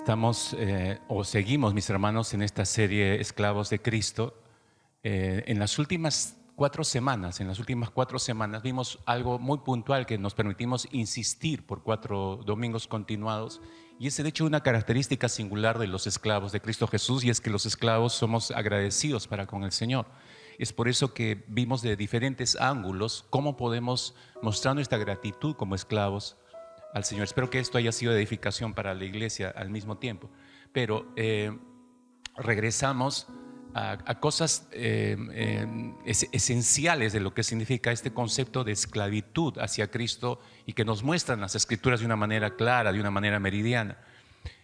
Estamos o seguimos, mis hermanos, en esta serie Esclavos de Cristo. En las últimas 4 semanas vimos algo muy puntual que nos permitimos insistir por 4 domingos continuados, y es de hecho una característica singular de los esclavos de Cristo Jesús, y es que los esclavos somos agradecidos para con el Señor. Es por eso que vimos de diferentes ángulos cómo podemos mostrar nuestra gratitud como esclavos al Señor. Espero que esto haya sido de edificación para la iglesia al mismo tiempo. Pero regresamos a cosas esenciales de lo que significa este concepto de esclavitud hacia Cristo, y que nos muestran las Escrituras de una manera clara, de una manera meridiana.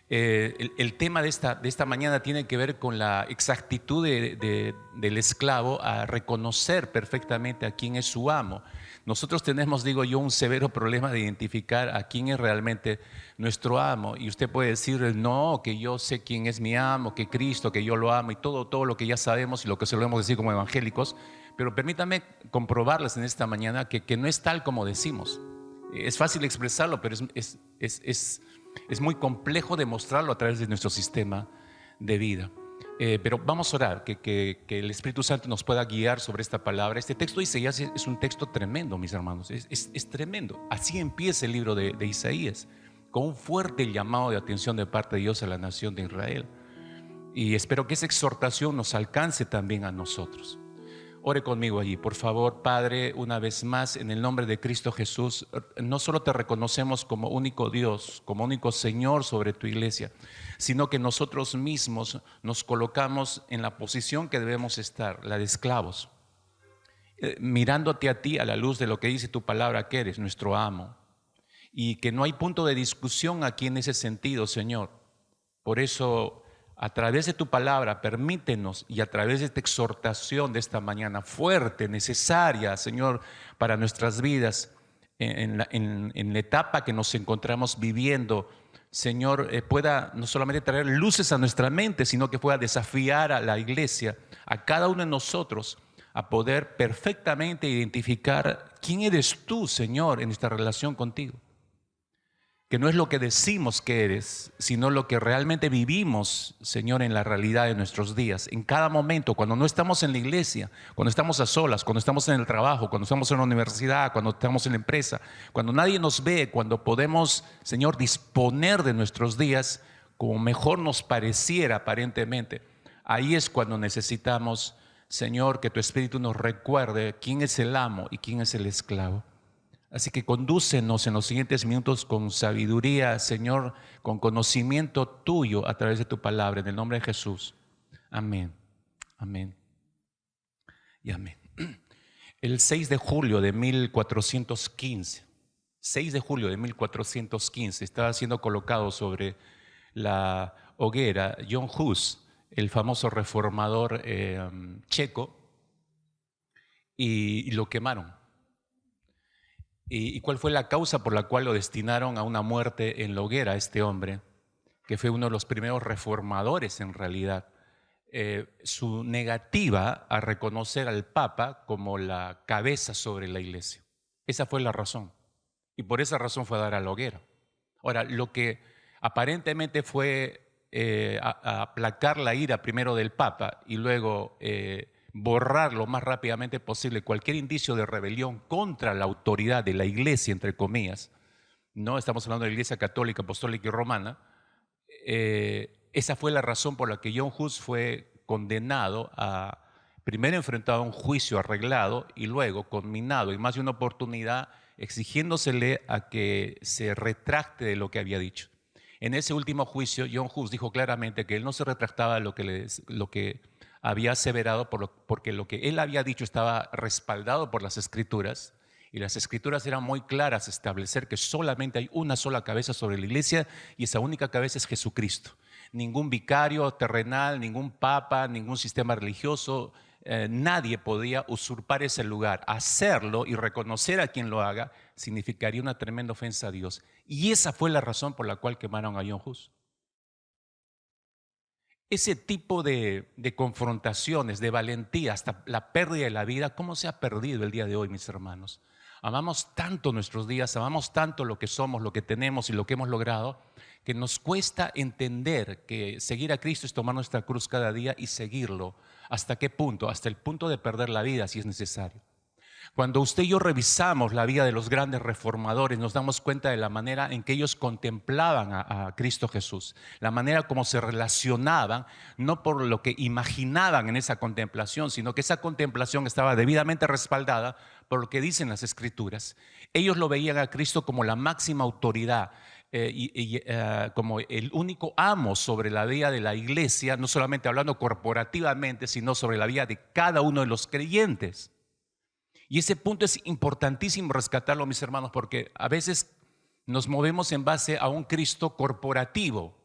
El tema de esta mañana tiene que ver con la exactitud del esclavo a reconocer perfectamente a quién es su amo. Nosotros tenemos, digo yo, un severo problema de identificar a quién es realmente nuestro amo. Y usted puede decir, no, que yo sé quién es mi amo, que Cristo, que yo lo amo, y todo lo que ya sabemos y lo que solemos decir como evangélicos. Pero permítame comprobarles en esta mañana que no es tal como decimos. Es fácil expresarlo, pero es muy complejo demostrarlo a través de nuestro sistema de vida. Pero vamos a orar, que el Espíritu Santo nos pueda guiar sobre esta palabra. Este texto de Isaías es un texto tremendo, mis hermanos, es tremendo. Así empieza el libro de Isaías, con un fuerte llamado de atención de parte de Dios a la nación de Israel. Y espero que esa exhortación nos alcance también a nosotros. Ore conmigo allí, por favor. Padre, una vez más, en el nombre de Cristo Jesús, no solo te reconocemos como único Dios, como único Señor sobre tu iglesia, sino que nosotros mismos nos colocamos en la posición que debemos estar, la de esclavos, mirándote a ti a la luz de lo que dice tu palabra, que eres nuestro amo, y que no hay punto de discusión aquí en ese sentido, Señor. Por eso, a través de tu palabra, permítenos, y a través de esta exhortación de esta mañana fuerte, necesaria, Señor, para nuestras vidas, en la etapa que nos encontramos viviendo, Señor, pueda no solamente traer luces a nuestra mente, sino que pueda desafiar a la iglesia, a cada uno de nosotros, a poder perfectamente identificar quién eres tú, Señor, en esta relación contigo. Que no es lo que decimos que eres, sino lo que realmente vivimos, Señor, en la realidad de nuestros días. En cada momento, cuando no estamos en la iglesia, cuando estamos a solas, cuando estamos en el trabajo, cuando estamos en la universidad, cuando estamos en la empresa, cuando nadie nos ve, cuando podemos, Señor, disponer de nuestros días como mejor nos pareciera aparentemente. Ahí es cuando necesitamos, Señor, que tu Espíritu nos recuerde quién es el amo y quién es el esclavo. Así que condúcenos en los siguientes minutos con sabiduría, Señor, con conocimiento tuyo a través de tu palabra, en el nombre de Jesús. Amén, amén y amén. El 6 de julio de 1415, 6 de julio de 1415, estaba siendo colocado sobre la hoguera John Hus, el famoso reformador checo, y lo quemaron. ¿Y cuál fue la causa por la cual lo destinaron a una muerte en la hoguera a este hombre, que fue uno de los primeros reformadores en realidad? Su negativa a reconocer al Papa como la cabeza sobre la iglesia. Esa fue la razón. Y por esa razón fue a dar a la hoguera. Ahora, lo que aparentemente fue aplacar la ira primero del Papa y luego borrar lo más rápidamente posible cualquier indicio de rebelión contra la autoridad de la iglesia, entre comillas, no estamos hablando de la iglesia católica, apostólica y romana. Esa fue la razón por la que John Hus fue condenado a, primero enfrentado a un juicio arreglado y luego conminado, y más de una oportunidad, exigiéndosele a que se retracte de lo que había dicho. En ese último juicio, John Hus dijo claramente que él no se retractaba de lo que había aseverado, porque lo que él había dicho estaba respaldado por las Escrituras, y las Escrituras eran muy claras a establecer que solamente hay una sola cabeza sobre la iglesia, y esa única cabeza es Jesucristo. Ningún vicario terrenal, ningún papa, ningún sistema religioso, nadie podía usurpar ese lugar. Hacerlo y reconocer a quien lo haga significaría una tremenda ofensa a Dios. Y esa fue la razón por la cual quemaron a John Hus. Ese tipo de confrontaciones, de valentía, hasta la pérdida de la vida, ¿cómo se ha perdido el día de hoy, mis hermanos? Amamos tanto nuestros días, amamos tanto lo que somos, lo que tenemos y lo que hemos logrado, que nos cuesta entender que seguir a Cristo es tomar nuestra cruz cada día y seguirlo. ¿Hasta qué punto? Hasta el punto de perder la vida si es necesario. Cuando usted y yo revisamos la vida de los grandes reformadores, nos damos cuenta de la manera en que ellos contemplaban a Cristo Jesús, la manera como se relacionaban, no por lo que imaginaban en esa contemplación, sino que esa contemplación estaba debidamente respaldada por lo que dicen las Escrituras. Ellos lo veían a Cristo como la máxima autoridad, como el único amo sobre la vida de la iglesia, no solamente hablando corporativamente, sino sobre la vida de cada uno de los creyentes. Y ese punto es importantísimo rescatarlo, mis hermanos, porque a veces nos movemos en base a un Cristo corporativo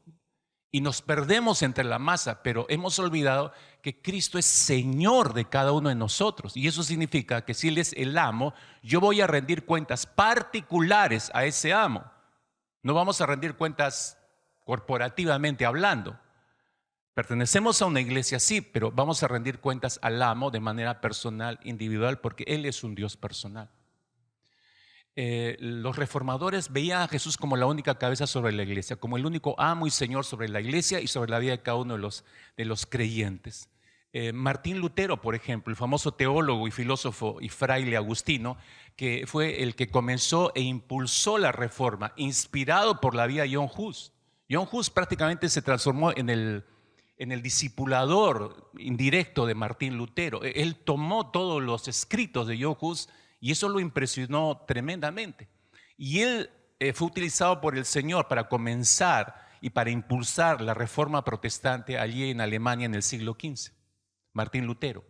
y nos perdemos entre la masa, pero hemos olvidado que Cristo es Señor de cada uno de nosotros. Y eso significa que si Él es el amo, yo voy a rendir cuentas particulares a ese amo. No vamos a rendir cuentas corporativamente hablando. Pertenecemos a una iglesia, sí, pero vamos a rendir cuentas al amo de manera personal, individual, porque Él es un Dios personal. Los reformadores veían a Jesús como la única cabeza sobre la iglesia, como el único amo y Señor sobre la iglesia y sobre la vida de cada uno de los creyentes. Martín Lutero, por ejemplo, el famoso teólogo y filósofo y fraile agustino, que fue el que comenzó e impulsó la reforma, inspirado por la vida de John Hus. John Hus prácticamente se transformó en el discipulador indirecto de Martín Lutero. Él tomó todos los escritos de John Hus y eso lo impresionó tremendamente. Y él fue utilizado por el Señor para comenzar y para impulsar la reforma protestante allí en Alemania en el siglo XV, Martín Lutero.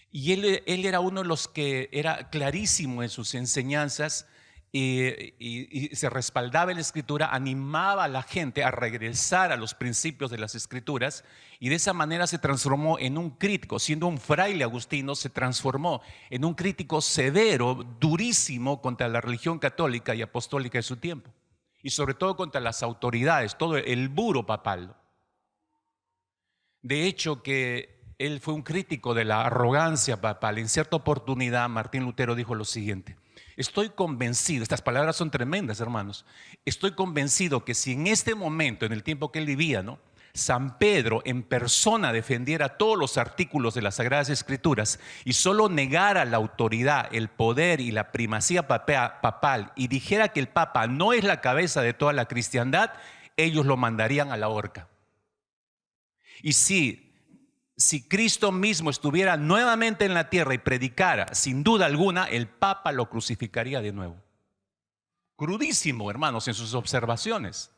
Y él era uno de los que era clarísimo en sus enseñanzas y se respaldaba en la Escritura, animaba a la gente a regresar a los principios de las Escrituras y de esa manera se transformó en un crítico. Siendo un fraile agustino, se transformó en un crítico severo, durísimo contra la religión católica y apostólica de su tiempo y sobre todo contra las autoridades, todo el buro papal. De hecho, que él fue un crítico de la arrogancia papal. En cierta oportunidad, Martín Lutero dijo lo siguiente: estoy convencido, estas palabras son tremendas, hermanos, estoy convencido que si en este momento, en el tiempo que él vivía, ¿no?, San Pedro en persona defendiera todos los artículos de las Sagradas Escrituras y solo negara la autoridad, el poder y la primacía papal y dijera que el Papa no es la cabeza de toda la cristiandad, ellos lo mandarían a la horca. Y si Cristo mismo estuviera nuevamente en la tierra y predicara, sin duda alguna, el Papa lo crucificaría de nuevo. Crudísimo, hermanos, en sus observaciones,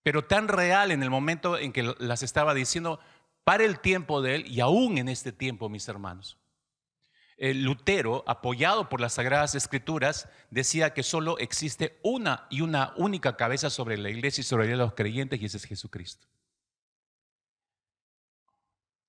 pero tan real en el momento en que las estaba diciendo para el tiempo de él y aún en este tiempo, mis hermanos. Lutero, apoyado por las Sagradas Escrituras, decía que solo existe una única cabeza sobre la iglesia y sobre los creyentes, y ese es Jesucristo.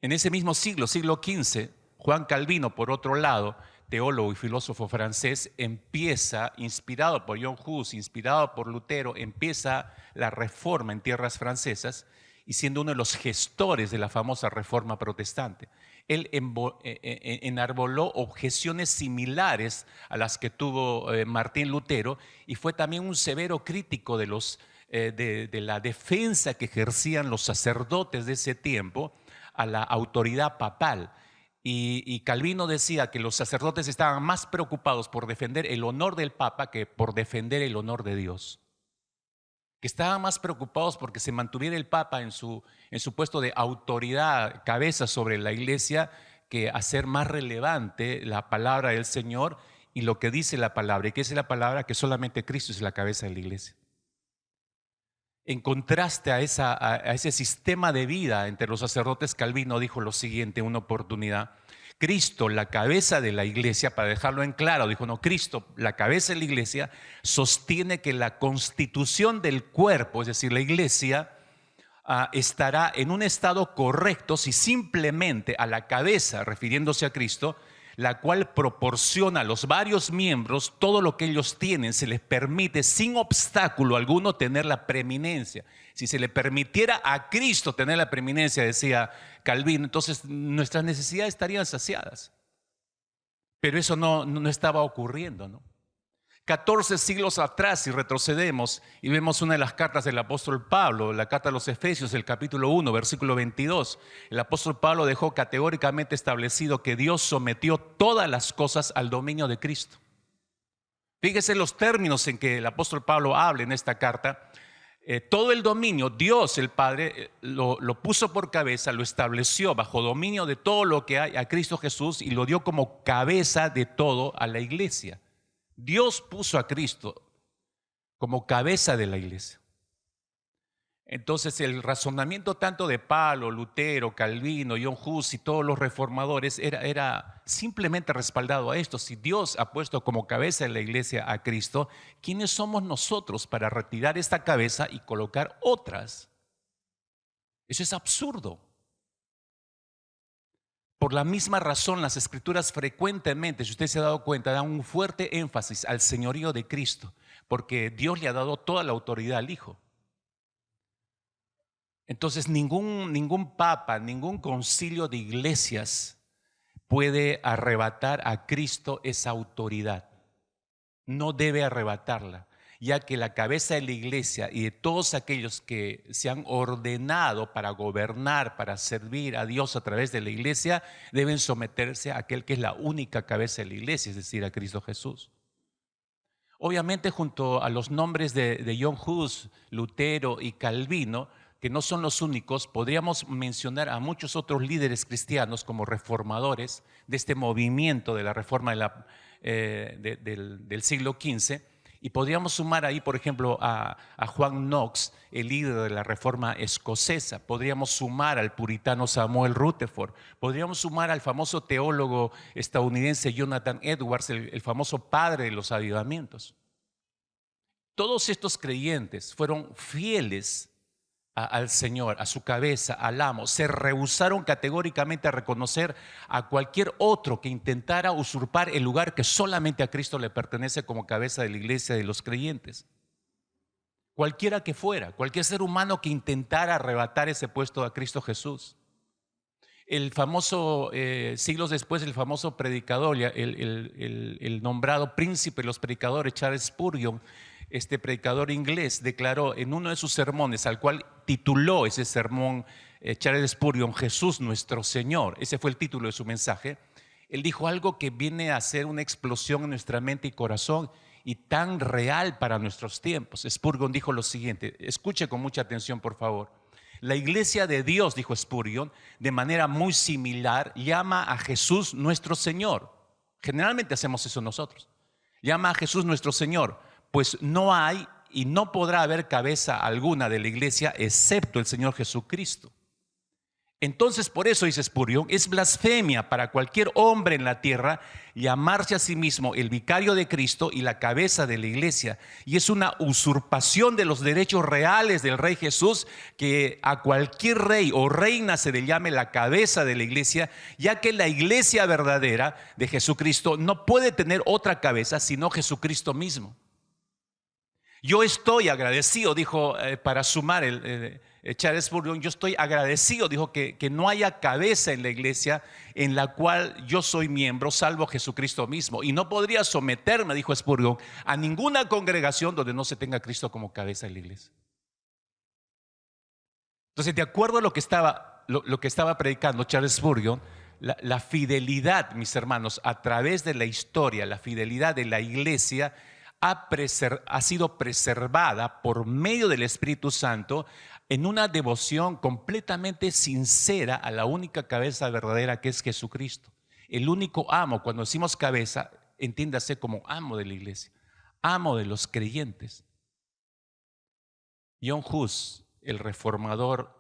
En ese mismo siglo XV, Juan Calvino, por otro lado, teólogo y filósofo francés, empieza, inspirado por John Hus, inspirado por Lutero, empieza la reforma en tierras francesas y siendo uno de los gestores de la famosa reforma protestante. Él enarboló objeciones similares a las que tuvo Martín Lutero y fue también un severo crítico de la defensa que ejercían los sacerdotes de ese tiempo a la autoridad papal. Y Calvino decía que los sacerdotes estaban más preocupados por defender el honor del Papa que por defender el honor de Dios. Que estaban más preocupados porque se mantuviera el Papa en su puesto de autoridad, cabeza sobre la iglesia, que hacer más relevante la palabra del Señor y lo que dice la palabra. ¿Y qué es la palabra? Que solamente Cristo es la cabeza de la iglesia. En contraste a ese sistema de vida entre los sacerdotes, Calvino dijo lo siguiente en una oportunidad: Cristo, la cabeza de la iglesia, para dejarlo en claro, dijo, no, Cristo, la cabeza de la iglesia, sostiene que la constitución del cuerpo, es decir, la iglesia, estará en un estado correcto si simplemente a la cabeza, refiriéndose a Cristo, la cual proporciona a los varios miembros todo lo que ellos tienen, se les permite sin obstáculo alguno tener la preeminencia. Si se le permitiera a Cristo tener la preeminencia, decía Calvino, entonces nuestras necesidades estarían saciadas. Pero eso no estaba ocurriendo, ¿no? 14 siglos atrás, si retrocedemos y vemos una de las cartas del apóstol Pablo, la carta a los Efesios, el capítulo 1, versículo 22, el apóstol Pablo dejó categóricamente establecido que Dios sometió todas las cosas al dominio de Cristo. Fíjese los términos en que el apóstol Pablo habla en esta carta. Todo el dominio, Dios el Padre lo puso por cabeza, lo estableció bajo dominio de todo lo que hay a Cristo Jesús y lo dio como cabeza de todo a la iglesia. Dios puso a Cristo como cabeza de la iglesia. Entonces el razonamiento tanto de Pablo, Lutero, Calvino, John Hus y todos los reformadores era simplemente respaldado a esto. Si Dios ha puesto como cabeza de la iglesia a Cristo, ¿quiénes somos nosotros para retirar esta cabeza y colocar otras? Eso es absurdo. Por la misma razón, las escrituras frecuentemente, si usted se ha dado cuenta, dan un fuerte énfasis al señorío de Cristo, porque Dios le ha dado toda la autoridad al Hijo. Entonces ningún papa, ningún concilio de iglesias puede arrebatar a Cristo esa autoridad. No debe arrebatarla, ya que la cabeza de la iglesia y de todos aquellos que se han ordenado para gobernar, para servir a Dios a través de la iglesia, deben someterse a aquel que es la única cabeza de la iglesia, es decir, a Cristo Jesús. Obviamente, junto a los nombres de John Hus, Lutero y Calvino, que no son los únicos, podríamos mencionar a muchos otros líderes cristianos como reformadores de este movimiento de la reforma del siglo XV, y podríamos sumar ahí, por ejemplo, a Juan Knox, el líder de la reforma escocesa. Podríamos sumar al puritano Samuel Rutherford. Podríamos sumar al famoso teólogo estadounidense Jonathan Edwards, el famoso padre de los avivamientos. Todos estos creyentes fueron fieles al Señor, a su cabeza, al amo. Se rehusaron categóricamente a reconocer a cualquier otro que intentara usurpar el lugar que solamente a Cristo le pertenece como cabeza de la iglesia de los creyentes. Cualquiera que fuera, cualquier ser humano que intentara arrebatar ese puesto a Cristo Jesús. El famoso, siglos después, el famoso predicador, el nombrado príncipe de los predicadores, Charles Spurgeon, este predicador inglés, declaró en uno de sus sermones, al cual tituló ese sermón Charles Spurgeon, Jesús nuestro Señor. Ese fue el título de su mensaje. Él dijo algo que viene a ser una explosión en nuestra mente y corazón y tan real para nuestros tiempos. Spurgeon dijo lo siguiente, escuche con mucha atención, por favor. La iglesia de Dios, dijo Spurgeon, de manera muy similar, llama a Jesús nuestro Señor. Generalmente hacemos eso nosotros. Llama a Jesús nuestro Señor, pues no hay y no podrá haber cabeza alguna de la iglesia excepto el Señor Jesucristo. Entonces, por eso, dice Spurgeon, es blasfemia para cualquier hombre en la tierra llamarse a sí mismo el vicario de Cristo y la cabeza de la iglesia. Y es una usurpación de los derechos reales del Rey Jesús que a cualquier rey o reina se le llame la cabeza de la iglesia, ya que la iglesia verdadera de Jesucristo no puede tener otra cabeza sino Jesucristo mismo. Yo estoy agradecido, dijo, para sumar Charles Spurgeon, yo estoy agradecido, dijo, que no haya cabeza en la iglesia en la cual yo soy miembro, salvo Jesucristo mismo. Y no podría someterme, dijo Spurgeon, a ninguna congregación donde no se tenga a Cristo como cabeza de la iglesia. Entonces, de acuerdo a lo que estaba predicando Charles Spurgeon, la fidelidad, mis hermanos, a través de la historia, la fidelidad de la iglesia ha sido preservada por medio del Espíritu Santo en una devoción completamente sincera a la única cabeza verdadera que es Jesucristo. El único amo, cuando decimos cabeza, entiéndase como amo de la iglesia, amo de los creyentes. John Hus, el reformador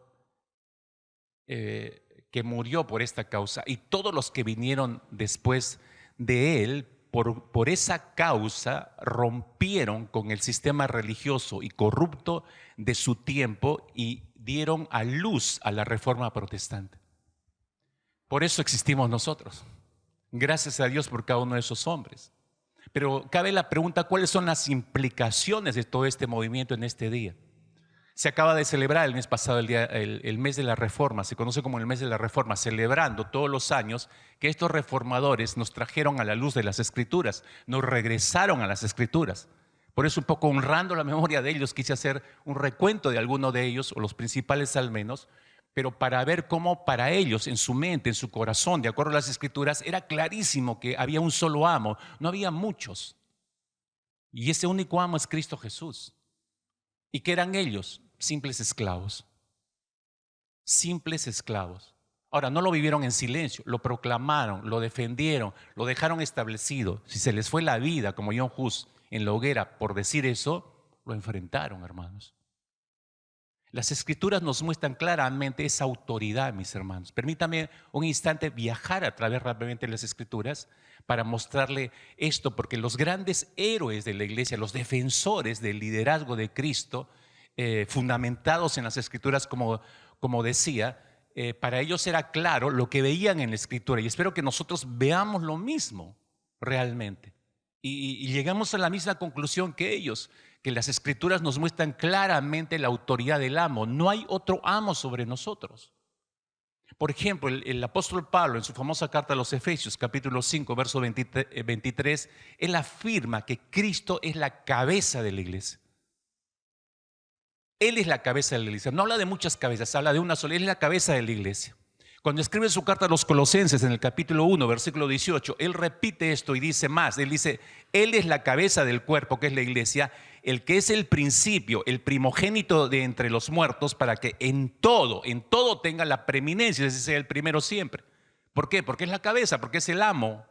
que murió por esta causa, y todos los que vinieron después de él, por esa causa rompieron con el sistema religioso y corrupto de su tiempo y dieron a luz a la reforma protestante. Por eso existimos nosotros. Gracias a Dios por cada uno de esos hombres. Pero cabe la pregunta, ¿cuáles son las implicaciones de todo este movimiento en este día? Se acaba de celebrar el mes pasado el mes de la Reforma, se conoce como el mes de la Reforma, celebrando todos los años que estos reformadores nos trajeron a la luz de las Escrituras, nos regresaron a las Escrituras. Por eso, un poco honrando la memoria de ellos, quise hacer un recuento de alguno de ellos, o los principales al menos, pero para ver cómo para ellos, en su mente, en su corazón, de acuerdo a las Escrituras, era clarísimo que había un solo amo, no había muchos. Y ese único amo es Cristo Jesús. ¿Y qué eran ellos? Simples esclavos. Simples esclavos. Ahora, no lo vivieron en silencio, lo proclamaron, lo defendieron, lo dejaron establecido. Si se les fue la vida, como John Hus en la hoguera, por decir eso, lo enfrentaron, hermanos. Las Escrituras nos muestran claramente esa autoridad, mis hermanos. Permítame un instante viajar a través rápidamente de las Escrituras para mostrarle esto, porque los grandes héroes de la iglesia, los defensores del liderazgo de Cristo, fundamentados en las Escrituras, como decía, para ellos era claro lo que veían en la Escritura, y espero que nosotros veamos lo mismo realmente y llegamos a la misma conclusión que ellos, que las Escrituras nos muestran claramente la autoridad del amo. No hay otro amo sobre nosotros. Por ejemplo, el apóstol Pablo, en su famosa carta a los Efesios, capítulo 5, verso 23, él afirma que Cristo es la cabeza de la iglesia. Él es la cabeza de la iglesia. No habla de muchas cabezas, habla de una sola. Él es la cabeza de la iglesia. Cuando escribe su carta a los Colosenses en el capítulo 1, versículo 18, él repite esto y dice más. Él dice, Él es la cabeza del cuerpo, que es la iglesia, el que es el principio, el primogénito de entre los muertos, para que en todo tenga la preeminencia, es decir, sea el primero siempre. ¿Por qué? Porque es la cabeza, porque es el amo.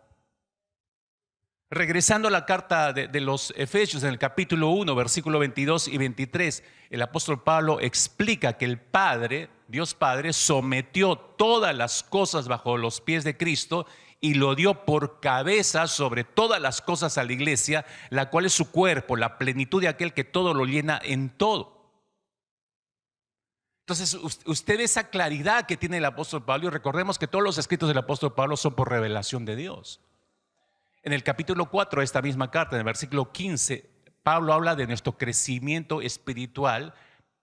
Regresando a la carta de los Efesios, en el capítulo 1, versículo 22 y 23, el apóstol Pablo explica que el Padre, Dios Padre, sometió todas las cosas bajo los pies de Cristo y lo dio por cabeza sobre todas las cosas a la iglesia, la cual es su cuerpo, la plenitud de aquel que todo lo llena en todo. Entonces, usted ve esa claridad que tiene el apóstol Pablo, y recordemos que todos los escritos del apóstol Pablo son por revelación de Dios. En el capítulo 4 de esta misma carta, en el versículo 15, Pablo habla de nuestro crecimiento espiritual,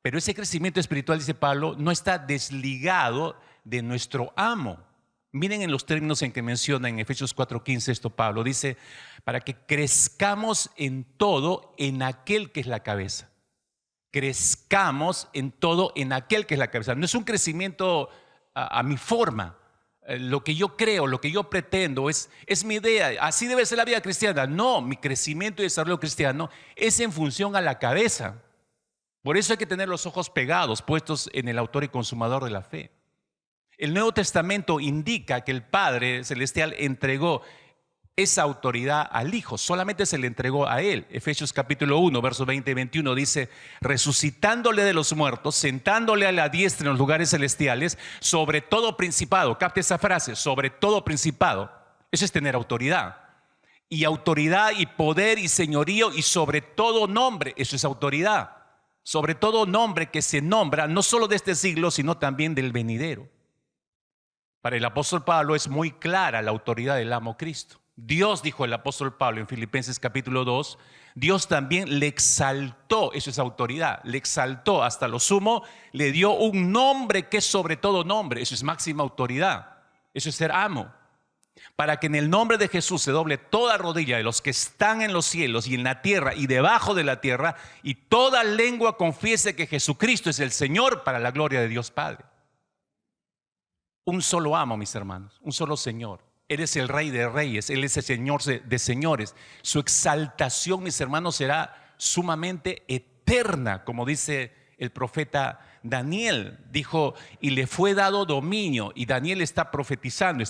pero ese crecimiento espiritual, dice Pablo, no está desligado de nuestro amo. Miren en los términos en que menciona en Efesios 4:15 esto Pablo, dice, para que crezcamos en todo en aquel que es la cabeza. Crezcamos en todo en aquel que es la cabeza. No es un crecimiento a mi forma. Lo que yo creo, lo que yo pretendo es mi idea, así debe ser la vida cristiana. No, mi crecimiento y desarrollo cristiano es en función a la cabeza. Por eso hay que tener los ojos pegados, puestos en el autor y consumador de la fe. El Nuevo Testamento indica que el Padre Celestial entregó esa autoridad al Hijo, solamente se le entregó a Él. Efesios capítulo 1, versos 20 y 21 dice, resucitándole de los muertos, sentándole a la diestra en los lugares celestiales, sobre todo principado. Capte esa frase, sobre todo principado. Eso es tener autoridad. Y autoridad y poder y señorío y sobre todo nombre, eso es autoridad. Sobre todo nombre que se nombra no solo de este siglo, sino también del venidero. Para el apóstol Pablo es muy clara la autoridad del amo Cristo. Dios, dijo el apóstol Pablo en Filipenses capítulo 2, Dios también le exaltó, eso es autoridad, le exaltó hasta lo sumo, le dio un nombre que es sobre todo nombre, eso es máxima autoridad, eso es ser amo. Para que en el nombre de Jesús se doble toda rodilla de los que están en los cielos y en la tierra y debajo de la tierra, y toda lengua confiese que Jesucristo es el Señor, para la gloria de Dios Padre. Un solo amo, mis hermanos, un solo Señor. Él es el Rey de Reyes, Él es el Señor de señores. Su exaltación, mis hermanos, será sumamente eterna, como dice el profeta Daniel. Dijo, y le fue dado dominio, y Daniel está profetizando,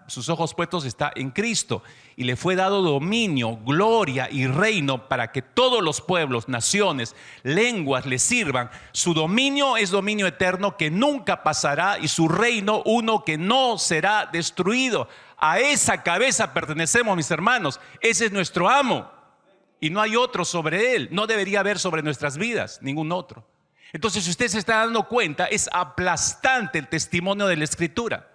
sus ojos puestos está en Cristo, y le fue dado dominio, gloria y reino para que todos los pueblos, naciones, lenguas le sirvan. Su dominio es dominio eterno que nunca pasará, y su reino uno que no será destruido. A esa cabeza pertenecemos, mis hermanos. Ese es nuestro amo y no hay otro sobre él. No debería haber sobre nuestras vidas ningún otro. Entonces, si usted se está dando cuenta, es aplastante el testimonio de la Escritura,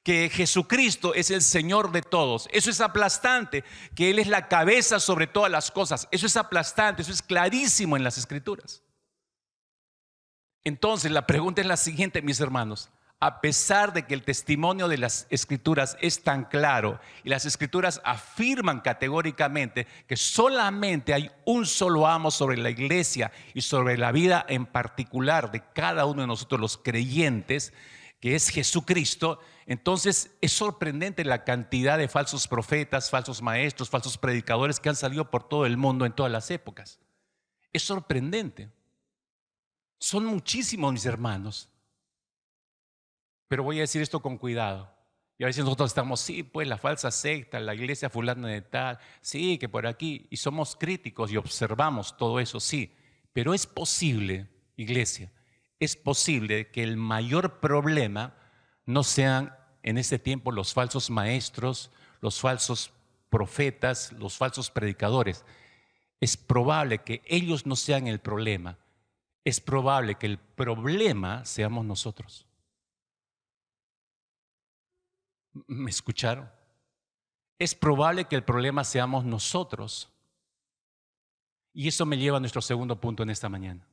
que Jesucristo es el Señor de todos. Eso es aplastante, que Él es la cabeza sobre todas las cosas. Eso es aplastante, eso es clarísimo en las Escrituras. Entonces la pregunta es la siguiente, mis hermanos. A pesar de que el testimonio de las Escrituras es tan claro y las Escrituras afirman categóricamente que solamente hay un solo amo sobre la iglesia y sobre la vida en particular de cada uno de nosotros los creyentes, que es Jesucristo, entonces es sorprendente la cantidad de falsos profetas, falsos maestros, falsos predicadores que han salido por todo el mundo en todas las épocas. Es sorprendente. Son muchísimos, mis hermanos. Pero voy a decir esto con cuidado. Y a veces nosotros estamos, sí, pues la falsa secta, la iglesia fulana de tal, sí, que por aquí. Y somos críticos y observamos todo eso, sí. Pero es posible, iglesia, es posible que el mayor problema no sean en este tiempo los falsos maestros, los falsos profetas, los falsos predicadores. Es probable que ellos no sean el problema. Es probable que el problema seamos nosotros. ¿Me escucharon? Es probable que el problema seamos nosotros. Y eso me lleva a nuestro segundo punto en esta mañana.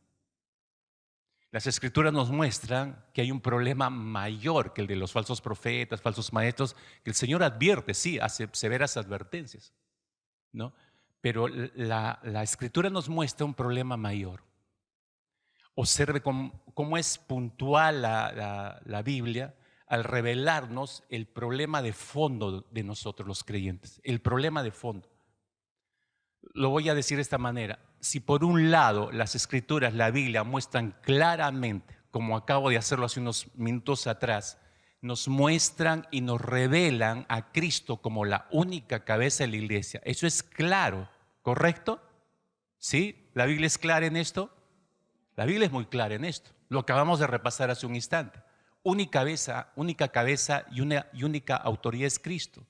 Las Escrituras nos muestran que hay un problema mayor que el de los falsos profetas, falsos maestros, que el Señor advierte, sí, hace severas advertencias, ¿no? Pero la Escritura nos muestra un problema mayor. Observe cómo es puntual la Biblia al revelarnos el problema de fondo de nosotros los creyentes, el problema de fondo. Lo voy a decir de esta manera: si por un lado las Escrituras, la Biblia muestran claramente, como acabo de hacerlo hace unos minutos atrás, nos muestran y nos revelan a Cristo como la única cabeza de la iglesia. Eso es claro, ¿correcto? ¿Sí? ¿La Biblia es clara en esto? La Biblia es muy clara en esto. Lo acabamos de repasar hace un instante. Única cabeza y única autoridad es Cristo.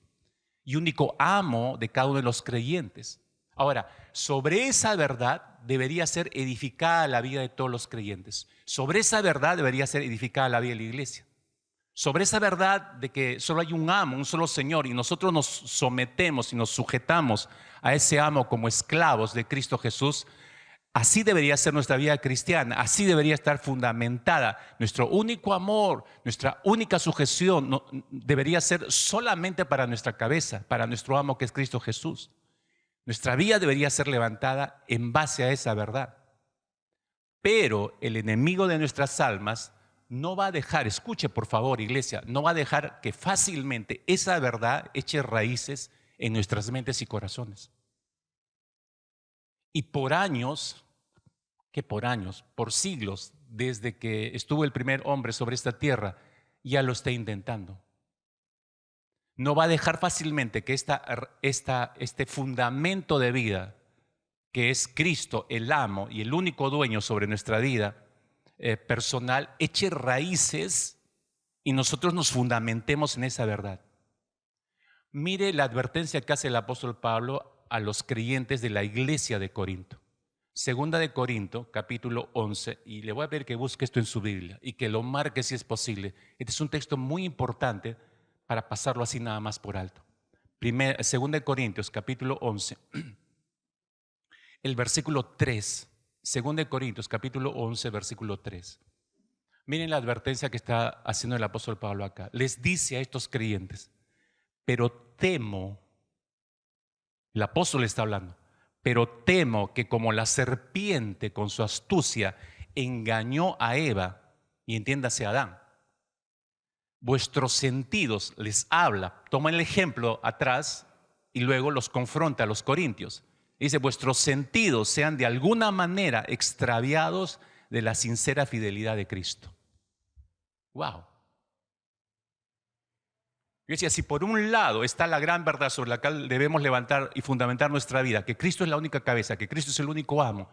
Y único amo de cada uno de los creyentes. Ahora, sobre esa verdad debería ser edificada la vida de todos los creyentes. Sobre esa verdad debería ser edificada la vida de la iglesia. Sobre esa verdad de que solo hay un amo, un solo Señor, y nosotros nos sometemos y nos sujetamos a ese amo como esclavos de Cristo Jesús. Así debería ser nuestra vida cristiana, así debería estar fundamentada. Nuestro único amor, nuestra única sujeción debería ser solamente para nuestra cabeza, para nuestro amo que es Cristo Jesús. Nuestra vida debería ser levantada en base a esa verdad. Pero el enemigo de nuestras almas no va a dejar, escuche por favor, iglesia, no va a dejar que fácilmente esa verdad eche raíces en nuestras mentes y corazones. Y por años, por siglos, desde que estuvo el primer hombre sobre esta tierra, ya lo está intentando. No va a dejar fácilmente que este fundamento de vida, que es Cristo, el amo y el único dueño sobre nuestra vida personal, eche raíces y nosotros nos fundamentemos en esa verdad. Mire la advertencia que hace el apóstol Pablo a los creyentes de la iglesia de Corinto. Segunda de Corinto, capítulo 11, y le voy a pedir que busque esto en su Biblia y que lo marque si es posible. Este es un texto muy importante para pasarlo así nada más por alto. Segunda de Corintios, capítulo 11, el versículo 3. Segunda de Corintios, capítulo 11, versículo 3. Miren la advertencia que está haciendo el apóstol Pablo acá. Les dice a estos creyentes: pero temo, el apóstol está hablando, pero temo que como la serpiente con su astucia engañó a Eva, y entiéndase a Adán, vuestros sentidos les habla. Toma el ejemplo atrás y luego los confronta a los corintios. Dice: vuestros sentidos sean de alguna manera extraviados de la sincera fidelidad de Cristo. Wow. Yo decía, si por un lado está la gran verdad sobre la cual debemos levantar y fundamentar nuestra vida, que Cristo es la única cabeza, que Cristo es el único amo,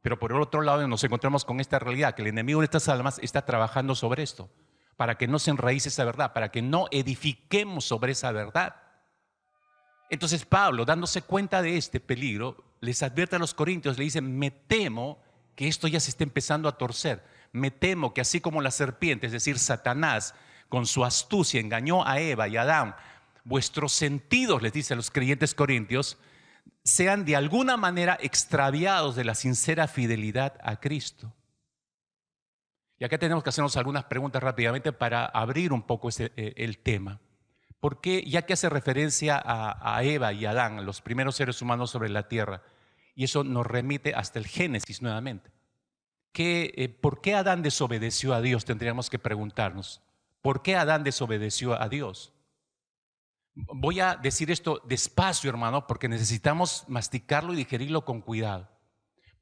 pero por el otro lado nos encontramos con esta realidad, que el enemigo de estas almas está trabajando sobre esto, para que no se enraíce esa verdad, para que no edifiquemos sobre esa verdad. Entonces Pablo, dándose cuenta de este peligro, les advierte a los corintios, le dice: me temo que esto ya se está empezando a torcer. Me temo que así como la serpiente, es decir, Satanás, con su astucia engañó a Eva y a Adán, vuestros sentidos, les dice a los creyentes corintios, sean de alguna manera extraviados de la sincera fidelidad a Cristo. Y acá tenemos que hacernos algunas preguntas rápidamente para abrir un poco el tema. ¿Por qué, ya que hace referencia a Eva y Adán, los primeros seres humanos sobre la tierra, y eso nos remite hasta el Génesis nuevamente? ¿Por qué Adán desobedeció a Dios? Tendríamos que preguntarnos. ¿Por qué Adán desobedeció a Dios? Voy a decir esto despacio, hermano, porque necesitamos masticarlo y digerirlo con cuidado.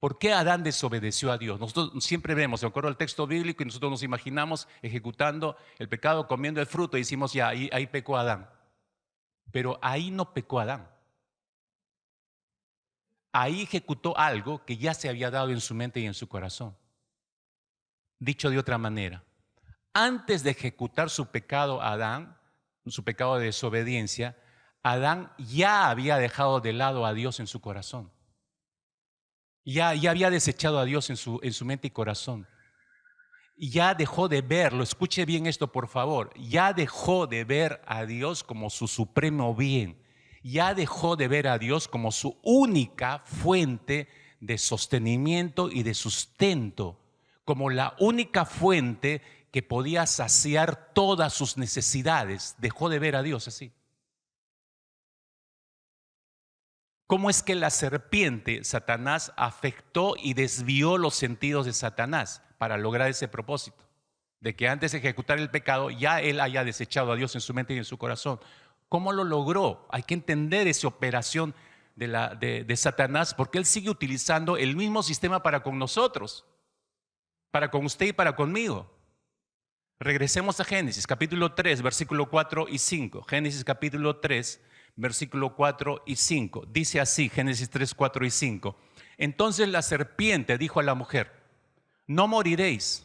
¿Por qué Adán desobedeció a Dios? Nosotros siempre vemos, de acuerdo al texto bíblico, y nosotros nos imaginamos ejecutando el pecado, comiendo el fruto, y decimos, ya, ahí pecó Adán. Pero ahí no pecó Adán. Ahí ejecutó algo que ya se había dado en su mente y en su corazón. Dicho de otra manera, antes de ejecutar su pecado Adán, su pecado de desobediencia, Adán ya había dejado de lado a Dios en su corazón. Ya había desechado a Dios en su mente y corazón. Ya dejó de verlo, escuche bien esto por favor, ya dejó de ver a Dios como su supremo bien. Ya dejó de ver a Dios como su única fuente de sostenimiento y de sustento, como la única fuente que podía saciar todas sus necesidades. Dejó de ver a Dios así. ¿Cómo es que la serpiente, Satanás, afectó y desvió los sentidos de Satanás para lograr ese propósito? De que antes de ejecutar el pecado ya él haya desechado a Dios en su mente y en su corazón. ¿Cómo lo logró? Hay que entender esa operación de Satanás, porque él sigue utilizando el mismo sistema para con nosotros, para con usted y para conmigo. Regresemos a Génesis capítulo 3, versículo 4 y 5. Génesis capítulo 3, versículo 4 y 5. Dice así, Génesis 3, 4 y 5. Entonces la serpiente dijo a la mujer, no moriréis,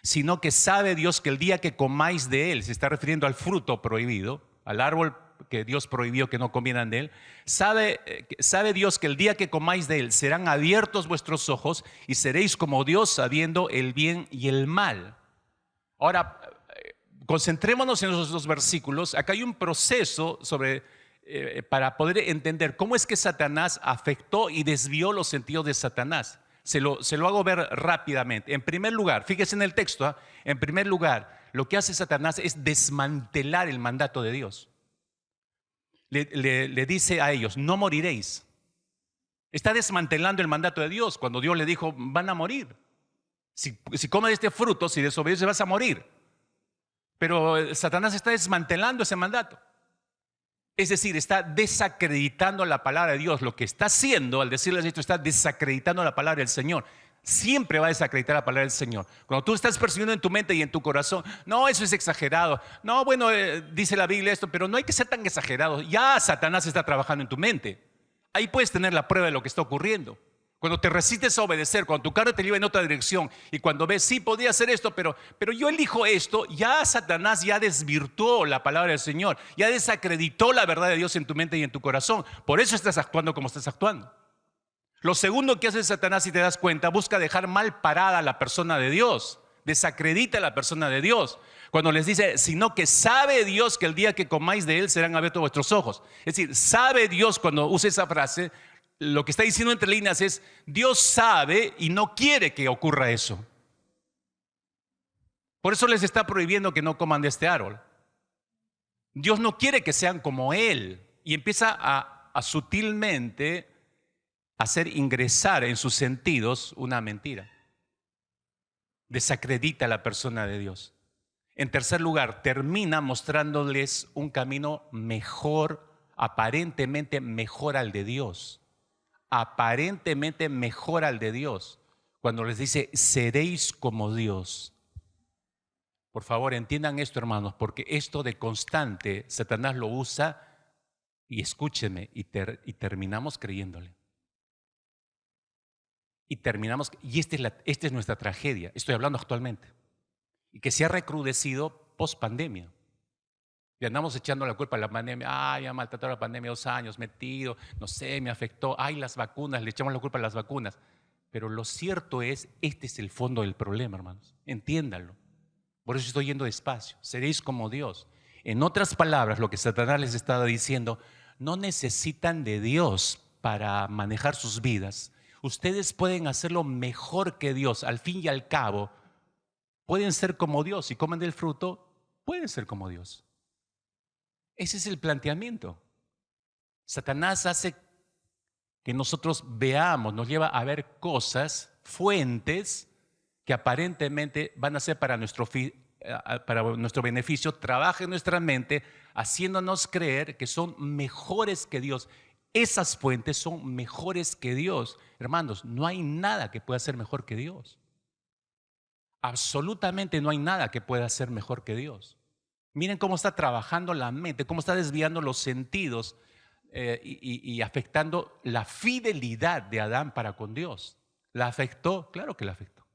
sino que sabe Dios que el día que comáis de él, se está refiriendo al fruto prohibido, al árbol que Dios prohibió que no comieran de él, sabe Dios que el día que comáis de él serán abiertos vuestros ojos y seréis como Dios sabiendo el bien y el mal. Ahora, concentrémonos en esos dos versículos. Acá hay un proceso para poder entender cómo es que Satanás afectó y desvió los sentidos de Satanás. Se lo hago ver rápidamente. En primer lugar, fíjese en el texto, en primer lugar, lo que hace Satanás es desmantelar el mandato de Dios. Le dice a ellos, no moriréis. Está desmantelando el mandato de Dios cuando Dios le dijo, van a morir. Si comes este fruto, si desobedeces, vas a morir. Pero Satanás está desmantelando ese mandato. Es decir, está desacreditando la palabra de Dios. Lo que está haciendo al decirles esto, está desacreditando la palabra del Señor. Siempre va a desacreditar la palabra del Señor. Cuando tú estás percibiendo en tu mente y en tu corazón, no, eso es exagerado. No, bueno, dice la Biblia esto, pero no hay que ser tan exagerado. Ya Satanás está trabajando en tu mente. Ahí puedes tener la prueba de lo que está ocurriendo. Cuando te resistes a obedecer, cuando tu carne te lleva en otra dirección y cuando ves, sí, podría hacer esto, pero yo elijo esto, ya Satanás ya desvirtuó la palabra del Señor, ya desacreditó la verdad de Dios en tu mente y en tu corazón. Por eso estás actuando como estás actuando. Lo segundo que hace Satanás, si te das cuenta, busca dejar mal parada a la persona de Dios, desacredita a la persona de Dios. Cuando les dice, sino que sabe Dios que el día que comáis de él serán abiertos vuestros ojos. Es decir, sabe Dios, cuando usa esa frase, lo que está diciendo entre líneas es, Dios sabe y no quiere que ocurra eso. Por eso les está prohibiendo que no coman de este árbol. Dios no quiere que sean como Él. Y empieza a sutilmente hacer ingresar en sus sentidos una mentira. Desacredita a la persona de Dios. En tercer lugar, termina mostrándoles un camino mejor, aparentemente mejor al de Dios. Aparentemente mejor al de Dios, cuando les dice, seréis como Dios. Por favor, entiendan esto, hermanos, porque esto de constante, Satanás lo usa, y escúchenme, y terminamos creyéndole. Y esta es nuestra tragedia, estoy hablando actualmente, y que se ha recrudecido post pandemia. Y andamos echando la culpa a la pandemia. Ay, ya maltratado la pandemia 2 años, metido, no sé, me afectó. Ay, las vacunas, le echamos la culpa a las vacunas. Pero lo cierto es, este es el fondo del problema, hermanos. Entiéndanlo. Por eso estoy yendo despacio. Seréis como Dios. En otras palabras, lo que Satanás les estaba diciendo, no necesitan de Dios para manejar sus vidas. Ustedes pueden hacerlo mejor que Dios. Al fin y al cabo, pueden ser como Dios. Si comen del fruto, pueden ser como Dios. Ese es el planteamiento. Satanás hace que nosotros veamos, nos lleva a ver cosas, fuentes, que aparentemente van a ser para nuestro beneficio, trabaja en nuestra mente, haciéndonos creer que son mejores que Dios. Esas fuentes son mejores que Dios. Hermanos, no hay nada que pueda ser mejor que Dios. Absolutamente no hay nada que pueda ser mejor que Dios. Miren cómo está trabajando la mente, cómo está desviando los sentidos y afectando la fidelidad de Adán para con Dios. ¿La afectó? Claro que la afectó.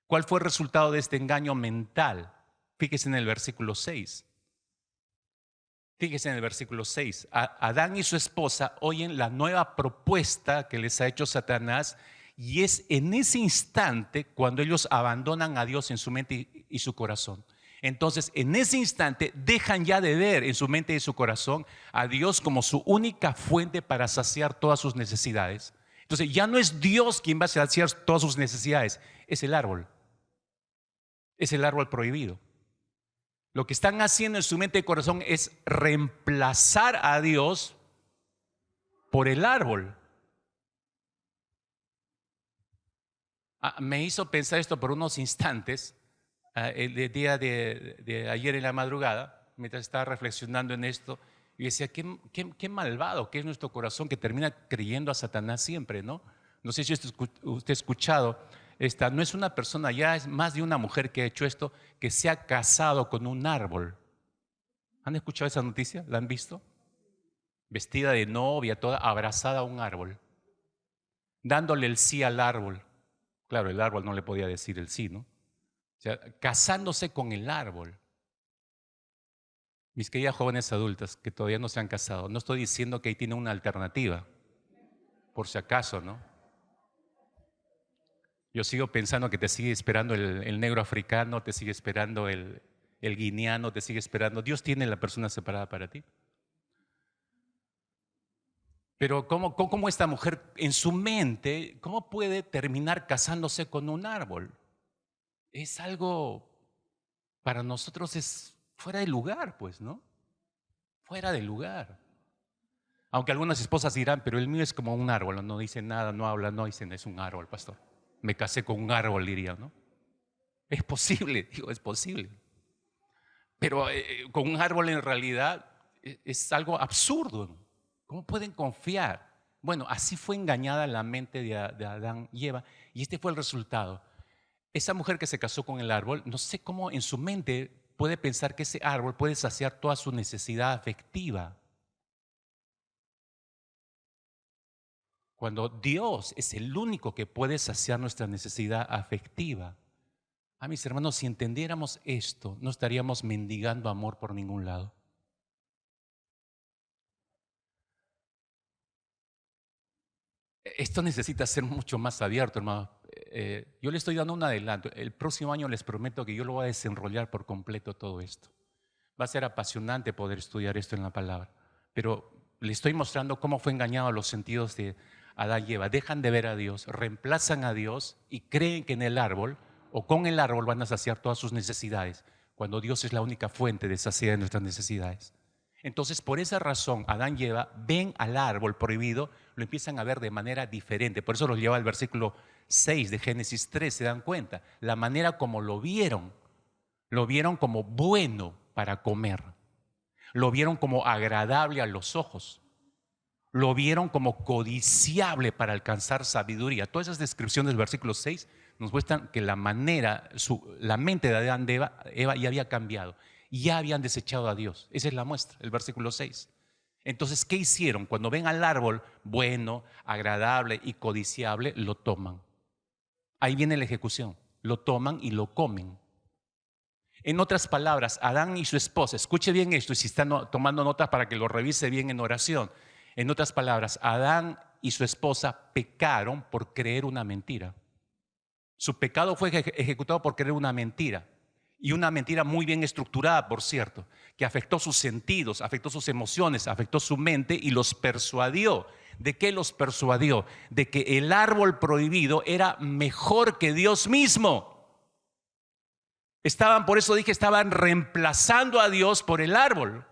¿Cuál fue el resultado de este engaño mental? Fíjese en el versículo 6. Fíjese en el versículo 6. Adán y su esposa oyen la nueva propuesta que les ha hecho Satanás, y es en ese instante cuando ellos abandonan a Dios en su mente y su corazón. Entonces, en ese instante dejan ya de ver en su mente y su corazón a Dios como su única fuente para saciar todas sus necesidades. Entonces, ya no es Dios quien va a saciar todas sus necesidades, es el árbol. Es el árbol prohibido. Lo que están haciendo en su mente y corazón es reemplazar a Dios por el árbol. Me hizo pensar esto por unos instantes, el día de ayer en la madrugada, mientras estaba reflexionando en esto, y decía, qué malvado que es nuestro corazón, que termina creyendo a Satanás siempre, ¿no? No sé si usted ha escuchado. No es una persona, ya es más de una mujer que ha hecho esto, que se ha casado con un árbol. ¿Han escuchado esa noticia? ¿La han visto? Vestida de novia, toda abrazada a un árbol, dándole el sí al árbol. Claro, el árbol no le podía decir el sí, ¿no? O sea, casándose con el árbol. Mis queridas jóvenes adultas que todavía no se han casado, no estoy diciendo que ahí tiene una alternativa, por si acaso, ¿no? Yo sigo pensando que te sigue esperando el negro africano, te sigue esperando el guineano, te sigue esperando. Dios tiene la persona separada para ti. Pero ¿cómo esta mujer en su mente, cómo puede terminar casándose con un árbol? Es algo, para nosotros es fuera de lugar, pues, ¿no? Fuera de lugar. Aunque algunas esposas dirán, pero el mío es como un árbol, no dice nada, no habla, no dicen, es un árbol, pastor. Me casé con un árbol, diría, ¿no? Es posible, digo, es posible. Pero con un árbol en realidad es algo absurdo. ¿Cómo pueden confiar? Bueno, así fue engañada la mente de Adán y Eva, y este fue el resultado. Esa mujer que se casó con el árbol, no sé cómo en su mente puede pensar que ese árbol puede saciar toda su necesidad afectiva. Cuando Dios es el único que puede saciar nuestra necesidad afectiva. Mis hermanos, si entendiéramos esto, no estaríamos mendigando amor por ningún lado. Esto necesita ser mucho más abierto, hermano. Yo le estoy dando un adelanto. El próximo año les prometo que yo lo voy a desenrollar por completo todo esto. Va a ser apasionante poder estudiar esto en la palabra. Pero le estoy mostrando cómo fue engañado los sentidos de Adán y Eva. Dejan de ver a Dios, reemplazan a Dios y creen que en el árbol o con el árbol van a saciar todas sus necesidades, cuando Dios es la única fuente de saciar nuestras necesidades. Entonces, por esa razón, Adán y Eva ven al árbol prohibido, lo empiezan a ver de manera diferente. Por eso los lleva al versículo 6 de Génesis 3, se dan cuenta. La manera como lo vieron como bueno para comer. Lo vieron como agradable a los ojos. Lo vieron como codiciable para alcanzar sabiduría. Todas esas descripciones del versículo 6 nos muestran que la mente de Adán y Eva ya había cambiado. Ya habían desechado a Dios. Esa es la muestra, el versículo 6. Entonces, ¿qué hicieron? Cuando ven al árbol bueno, agradable y codiciable, lo toman. Ahí viene la ejecución. Lo toman y lo comen. En otras palabras, Adán y su esposa, escuche bien esto y si están tomando notas para que lo revise bien en oración. En otras palabras, Adán y su esposa pecaron por creer una mentira. Su pecado fue ejecutado por creer una mentira. Y una mentira muy bien estructurada, por cierto, que afectó sus sentidos, afectó sus emociones, afectó su mente y los persuadió. ¿De qué los persuadió? De que el árbol prohibido era mejor que Dios mismo. Por eso dije, estaban reemplazando a Dios por el árbol.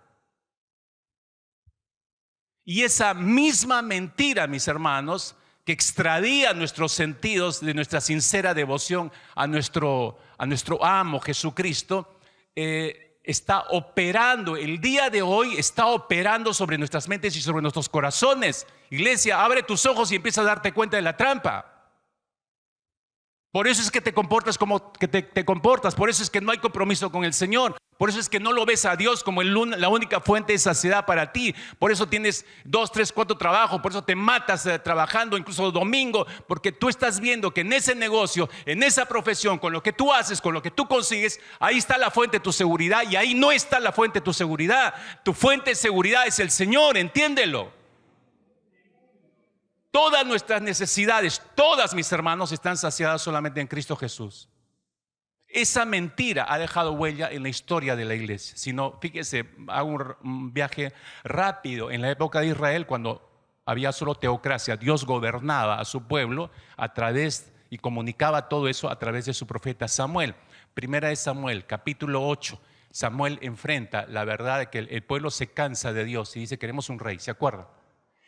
Y esa misma mentira, mis hermanos, que extradía nuestros sentidos de nuestra sincera devoción a nuestro amo Jesucristo, está operando, el día de hoy está operando sobre nuestras mentes y sobre nuestros corazones. Iglesia, abre tus ojos y empieza a darte cuenta de la trampa. Por eso es que te comportas como que te comportas. Por eso es que no hay compromiso con el Señor. Por eso es que no lo ves a Dios como la única fuente de saciedad para ti. Por eso tienes 2, 3, 4 trabajos. Por eso te matas trabajando incluso domingo. Porque tú estás viendo que en ese negocio, en esa profesión, con lo que tú haces, con lo que tú consigues, ahí está la fuente de tu seguridad. Y ahí no está la fuente de tu seguridad. Tu fuente de seguridad es el Señor, entiéndelo. Todas nuestras necesidades, todas, mis hermanos, están saciadas solamente en Cristo Jesús. Esa mentira ha dejado huella en la historia de la iglesia. Si no, fíjese, hago un viaje rápido. En la época de Israel, cuando había solo teocracia, Dios gobernaba a su pueblo y comunicaba todo eso a través de su profeta Samuel. Primera de Samuel, capítulo 8. Samuel enfrenta la verdad de que el pueblo se cansa de Dios y dice: queremos un rey, ¿se acuerdan?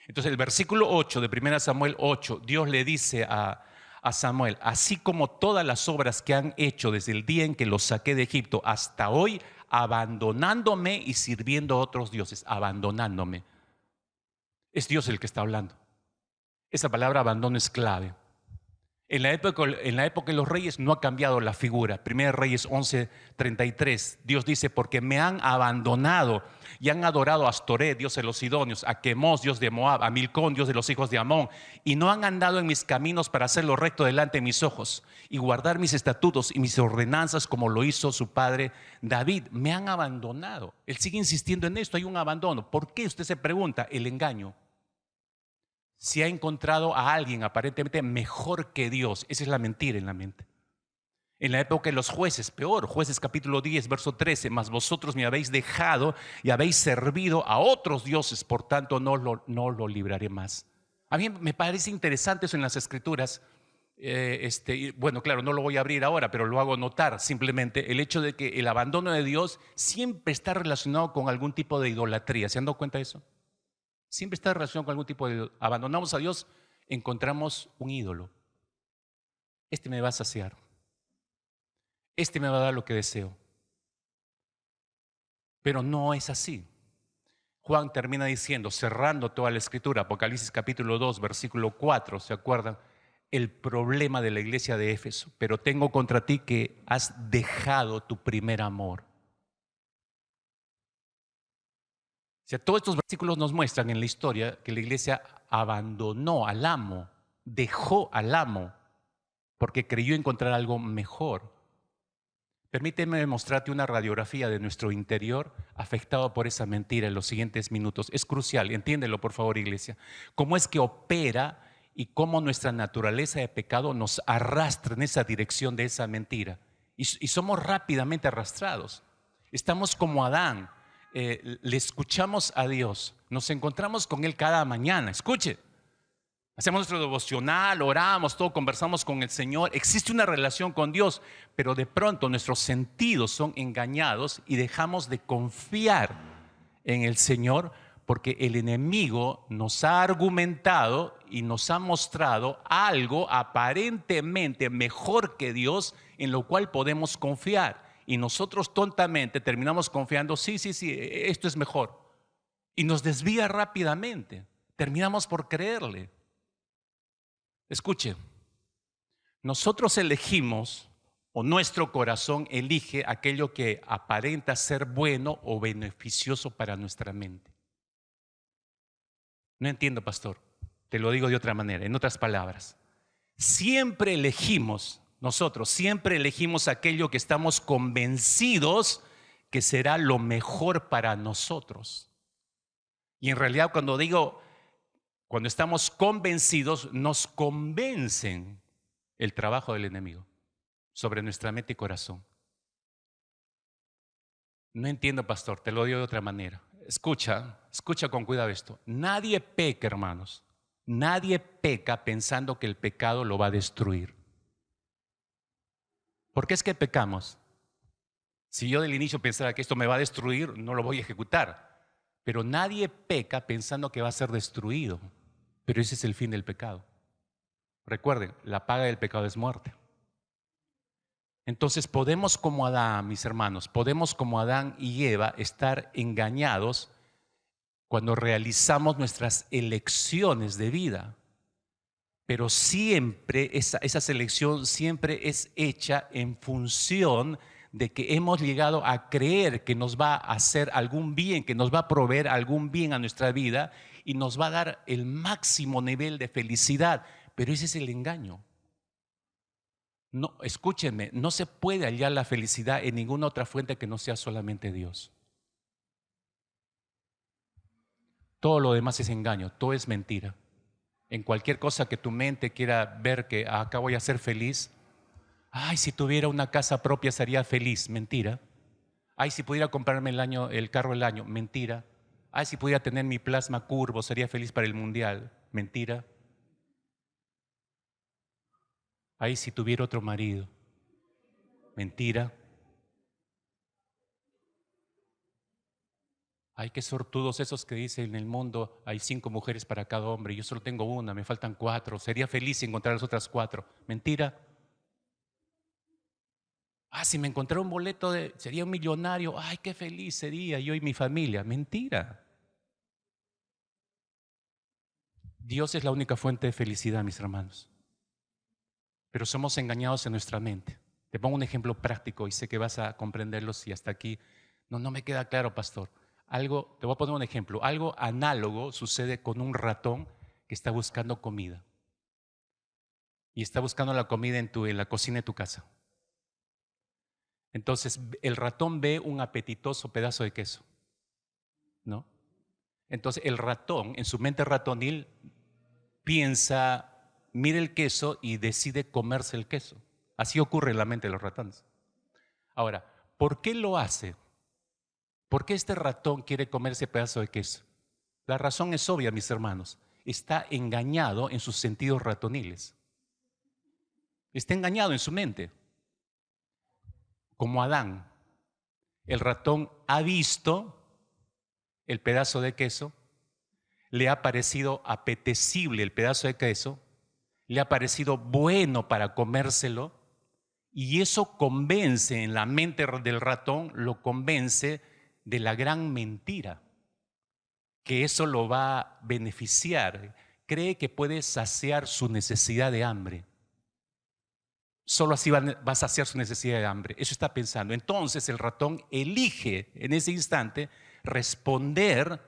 Entonces el versículo 8 de 1 Samuel 8, Dios le dice a Samuel: así como todas las obras que han hecho desde el día en que los saqué de Egipto hasta hoy, abandonándome y sirviendo a otros dioses, abandonándome. Es Dios el que está hablando. Esa palabra abandono es clave. En la época de los reyes no ha cambiado la figura. 1 Reyes 11:33, Dios dice: porque me han abandonado y han adorado a Astoret, dios de los sidonios, a Quemos, dios de Moab, a Milcón, dios de los hijos de Amón, y no han andado en mis caminos para hacer lo recto delante de mis ojos y guardar mis estatutos y mis ordenanzas como lo hizo su padre David. Me han abandonado. Él sigue insistiendo en esto, hay un abandono. ¿Por qué? Usted se pregunta. El engaño. Si ha encontrado a alguien aparentemente mejor que Dios, esa es la mentira en la mente. En la época de los jueces, peor, Jueces capítulo 10, verso 13, mas vosotros me habéis dejado y habéis servido a otros dioses, por tanto no lo libraré más. A mí me parece interesante eso en las Escrituras. Bueno, claro, no lo voy a abrir ahora, pero lo hago notar simplemente el hecho de que el abandono de Dios siempre está relacionado con algún tipo de idolatría. ¿Se han dado cuenta de eso? Siempre está relacionado con algún tipo de... Abandonamos a Dios, encontramos un ídolo. Este me va a saciar. Este me va a dar lo que deseo. Pero no es así. Juan termina diciendo, cerrando toda la escritura, Apocalipsis capítulo 2, versículo 4, ¿se acuerdan? El problema de la iglesia de Éfeso: pero tengo contra ti que has dejado tu primer amor. O sea, todos estos versículos nos muestran en la historia que la iglesia abandonó al amo, dejó al amo, porque creyó encontrar algo mejor. Permíteme mostrarte una radiografía de nuestro interior afectado por esa mentira en los siguientes minutos. Es crucial, entiéndelo por favor, iglesia. Cómo es que opera y cómo nuestra naturaleza de pecado nos arrastra en esa dirección de esa mentira. Y somos rápidamente arrastrados. Estamos como Adán. Le escuchamos a Dios, nos encontramos con Él cada mañana. Escuche, hacemos nuestro devocional, oramos, todo, conversamos con el Señor. Existe una relación con Dios, pero de pronto nuestros sentidos son engañados y dejamos de confiar en el Señor, porque el enemigo nos ha argumentado y nos ha mostrado algo aparentemente mejor que Dios en lo cual podemos confiar. Y nosotros tontamente terminamos confiando: sí, esto es mejor. Y nos desvía rápidamente. Terminamos por creerle. Escuche, nosotros elegimos, o nuestro corazón elige, aquello que aparenta ser bueno o beneficioso para nuestra mente. No entiendo, pastor. Te lo digo de otra manera, en otras palabras. Nosotros siempre elegimos aquello que estamos convencidos que será lo mejor para nosotros. Y en realidad cuando estamos convencidos, nos convencen el trabajo del enemigo sobre nuestra mente y corazón. No entiendo, pastor, te lo digo de otra manera. Escucha con cuidado esto. Nadie peca, hermanos. Nadie peca pensando que el pecado lo va a destruir. ¿Por qué es que pecamos? Si yo del inicio pensara que esto me va a destruir, no lo voy a ejecutar. Pero nadie peca pensando que va a ser destruido. Pero ese es el fin del pecado. Recuerden, la paga del pecado es muerte. Entonces podemos como Adán, mis hermanos, podemos como Adán y Eva estar engañados cuando realizamos nuestras elecciones de vida. Pero siempre, esa selección siempre es hecha en función de que hemos llegado a creer que nos va a hacer algún bien, que nos va a proveer algún bien a nuestra vida y nos va a dar el máximo nivel de felicidad. Pero ese es el engaño. No, escúchenme, no se puede hallar la felicidad en ninguna otra fuente que no sea solamente Dios. Todo lo demás es engaño, todo es mentira. En cualquier cosa que tu mente quiera ver que acá voy a ser feliz, ay, si tuviera una casa propia sería feliz, mentira. Ay, si pudiera comprarme el carro del año, mentira. Ay, si pudiera tener mi plasma curvo sería feliz para el mundial, mentira. Ay, si tuviera otro marido, mentira. Ay, qué sortudos esos que dicen en el mundo hay 5 mujeres para cada hombre, yo solo tengo una, me faltan 4, sería feliz si encontrar las otras 4. Mentira. Ah, si me encontrara un boleto sería un millonario, ay, qué feliz sería yo y mi familia. Mentira. Dios es la única fuente de felicidad, mis hermanos. Pero somos engañados en nuestra mente. Te pongo un ejemplo práctico y sé que vas a comprenderlo si hasta aquí no me queda claro, pastor. Te voy a poner un ejemplo. Algo análogo sucede con un ratón que está buscando comida. Y está buscando la comida en la cocina de tu casa. Entonces, el ratón ve un apetitoso pedazo de queso, ¿no? Entonces, el ratón, en su mente ratonil, piensa, mira el queso y decide comerse el queso. Así ocurre en la mente de los ratones. Ahora, ¿por qué lo hace? ¿Por qué este ratón quiere comer ese pedazo de queso? La razón es obvia, mis hermanos. Está engañado en sus sentidos ratoniles. Está engañado en su mente. Como Adán, el ratón ha visto el pedazo de queso, le ha parecido apetecible el pedazo de queso, le ha parecido bueno para comérselo, y eso convence en la mente del ratón, lo convence de la gran mentira, que eso lo va a beneficiar. Cree que puede saciar su necesidad de hambre. Solo así va a saciar su necesidad de hambre. Eso está pensando. Entonces el ratón elige en ese instante responder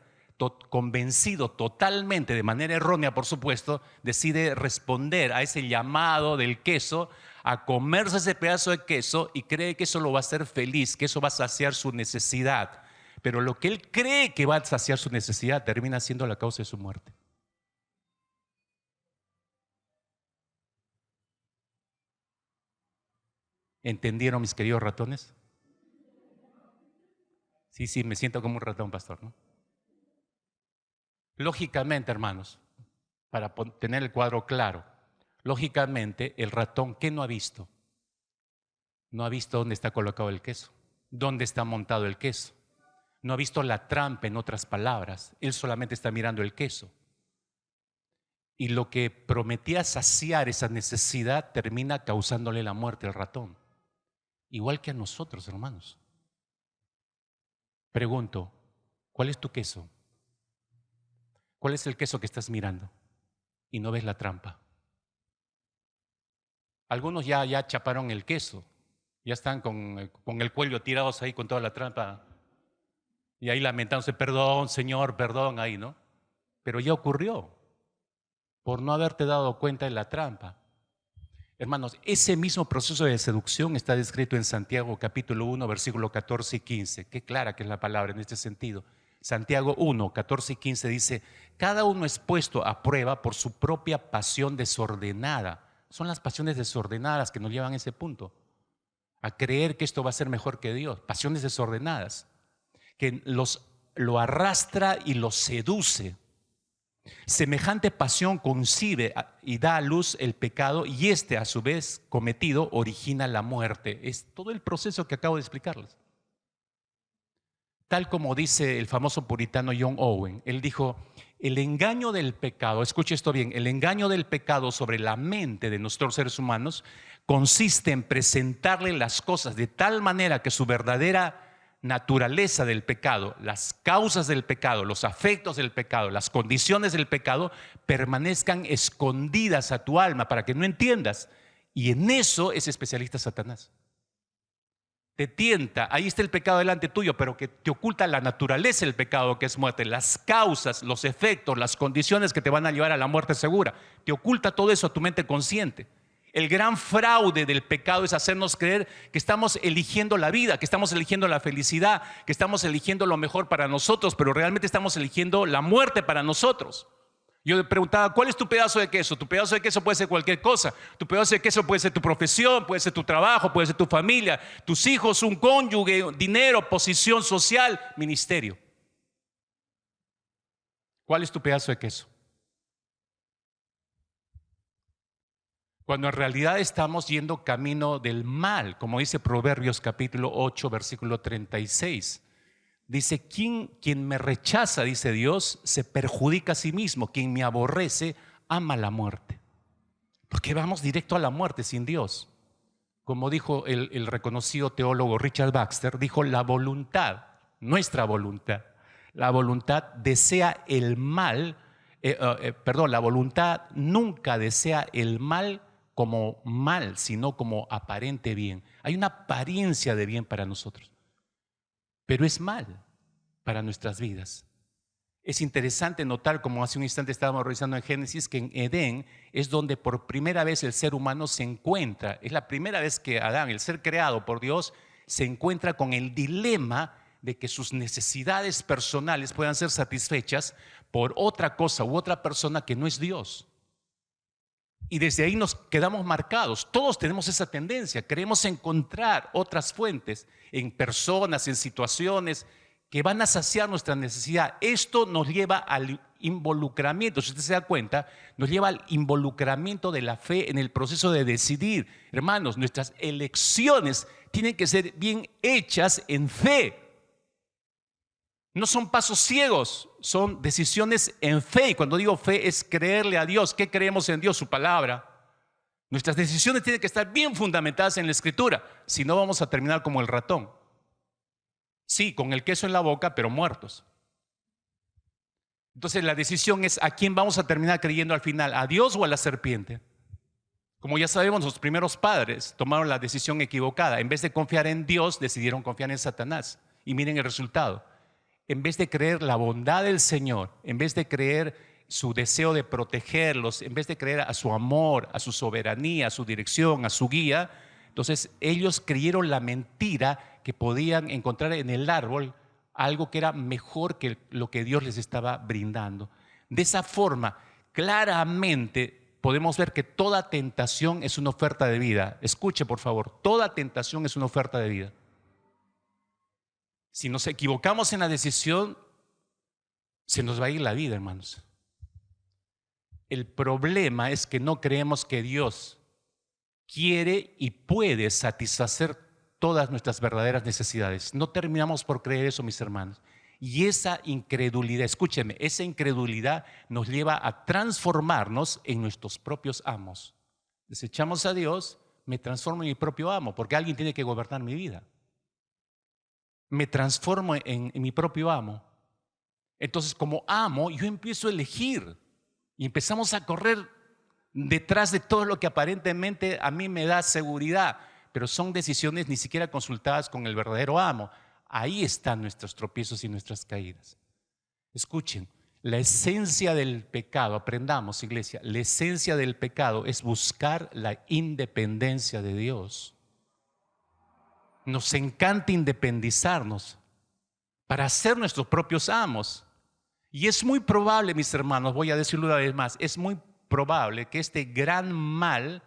convencido totalmente, de manera errónea por supuesto, decide responder a ese llamado del queso, a comerse ese pedazo de queso y cree que eso lo va a hacer feliz, que eso va a saciar su necesidad. Pero lo que él cree que va a saciar su necesidad termina siendo la causa de su muerte. ¿Entendieron, mis queridos ratones? Sí, me siento como un ratón, pastor, ¿no? Lógicamente, hermanos, para tener el cuadro claro, lógicamente el ratón, ¿qué no ha visto? No ha visto dónde está colocado el queso, dónde está montado el queso. No ha visto la trampa, en otras palabras. Él solamente está mirando el queso. Y lo que prometía saciar esa necesidad termina causándole la muerte al ratón. Igual que a nosotros, hermanos. Pregunto, ¿cuál es tu queso? ¿Cuál es el queso que estás mirando? Y no ves la trampa. Algunos ya chaparon el queso, ya están con el cuello tirados ahí con toda la trampa. Y ahí lamentándose, perdón, Señor, perdón, ahí, ¿no? Pero ya ocurrió, por no haberte dado cuenta de la trampa. Hermanos, ese mismo proceso de seducción está descrito en Santiago capítulo 1, versículo 14 y 15. Qué clara que es la palabra en este sentido. Santiago 1, 14 y 15 dice, cada uno es puesto a prueba por su propia pasión desordenada. Son las pasiones desordenadas que nos llevan a ese punto, a creer que esto va a ser mejor que Dios. Pasiones desordenadas, que lo arrastra y los seduce. Semejante pasión concibe y da a luz el pecado y este a su vez cometido origina la muerte. Es todo el proceso que acabo de explicarles. tal como dice el famoso puritano John Owen. Él dijo, el engaño del pecado, escuche esto bien, el engaño del pecado sobre la mente de nosotros seres humanos consiste en presentarle las cosas de tal manera que su verdadera naturaleza del pecado, las causas del pecado, los afectos del pecado, las condiciones del pecado permanezcan escondidas a tu alma para que no entiendas. Y en eso es especialista Satanás. Te tienta, ahí está el pecado delante tuyo, pero que te oculta la naturaleza del pecado, que es muerte, las causas, los efectos, las condiciones que te van a llevar a la muerte segura. Te oculta todo eso a tu mente consciente. El gran fraude del pecado es hacernos creer que estamos eligiendo la vida, que estamos eligiendo la felicidad, que estamos eligiendo lo mejor para nosotros, pero realmente estamos eligiendo la muerte para nosotros. Yo le preguntaba, ¿cuál es tu pedazo de queso? Tu pedazo de queso puede ser cualquier cosa. Tu pedazo de queso puede ser tu profesión, puede ser tu trabajo, puede ser tu familia, tus hijos, un cónyuge, dinero, posición social, ministerio. ¿Cuál es tu pedazo de queso? Cuando en realidad estamos yendo camino del mal, como dice Proverbios capítulo 8, versículo 36. Dice, quien me rechaza, dice Dios, se perjudica a sí mismo. Quien me aborrece, ama la muerte. Porque vamos directo a la muerte sin Dios. Como dijo el reconocido teólogo Richard Baxter, dijo, la voluntad, nuestra voluntad, la voluntad desea el mal, la voluntad nunca desea el mal como mal, sino como aparente bien. Hay una apariencia de bien para nosotros, pero es mal para nuestras vidas. Es interesante notar, como hace un instante estábamos revisando en Génesis, que en Edén es donde por primera vez el ser humano se encuentra. Es la primera vez que Adán, el ser creado por Dios, se encuentra con el dilema de que sus necesidades personales puedan ser satisfechas por otra cosa u otra persona que no es Dios. Y desde ahí nos quedamos marcados. Todos tenemos esa tendencia. Queremos encontrar otras fuentes en personas, en situaciones que van a saciar nuestra necesidad. Esto nos lleva al involucramiento, si usted se da cuenta, nos lleva al involucramiento de la fe en el proceso de decidir. Hermanos, nuestras elecciones tienen que ser bien hechas en fe. No son pasos ciegos, son decisiones en fe. Y cuando digo fe es creerle a Dios. ¿Qué creemos en Dios? Su palabra. Nuestras decisiones tienen que estar bien fundamentadas en la Escritura. Si no, vamos a terminar como el ratón. Sí, con el queso en la boca, pero muertos. Entonces la decisión es a quién vamos a terminar creyendo al final, a Dios o a la serpiente. Como ya sabemos, los primeros padres tomaron la decisión equivocada. En vez de confiar en Dios, decidieron confiar en Satanás. Y miren el resultado. En vez de creer la bondad del Señor, en vez de creer su deseo de protegerlos, en vez de creer a su amor, a su soberanía, a su dirección, a su guía, entonces ellos creyeron la mentira que podían encontrar en el árbol algo que era mejor que lo que Dios les estaba brindando. De esa forma, claramente podemos ver que toda tentación es una oferta de vida. Escuche, por favor, toda tentación es una oferta de vida. Si nos equivocamos en la decisión, se nos va a ir la vida, hermanos. El problema es que no creemos que Dios quiere y puede satisfacer todas nuestras verdaderas necesidades. No terminamos por creer eso, mis hermanos. Y esa incredulidad, escúcheme, esa incredulidad nos lleva a transformarnos en nuestros propios amos. Desechamos a Dios, me transformo en mi propio amo, porque alguien tiene que gobernar mi vida. Me transformo en mi propio amo. Entonces, como amo, yo empiezo a elegir y empezamos a correr detrás de todo lo que aparentemente a mí me da seguridad, pero son decisiones ni siquiera consultadas con el verdadero amo. Ahí están nuestros tropiezos y nuestras caídas. Escuchen, la esencia del pecado, aprendamos, iglesia, la esencia del pecado es buscar la independencia de Dios. Nos encanta independizarnos para ser nuestros propios amos. Y es muy probable, mis hermanos, voy a decirlo una vez más, es muy probable que este gran mal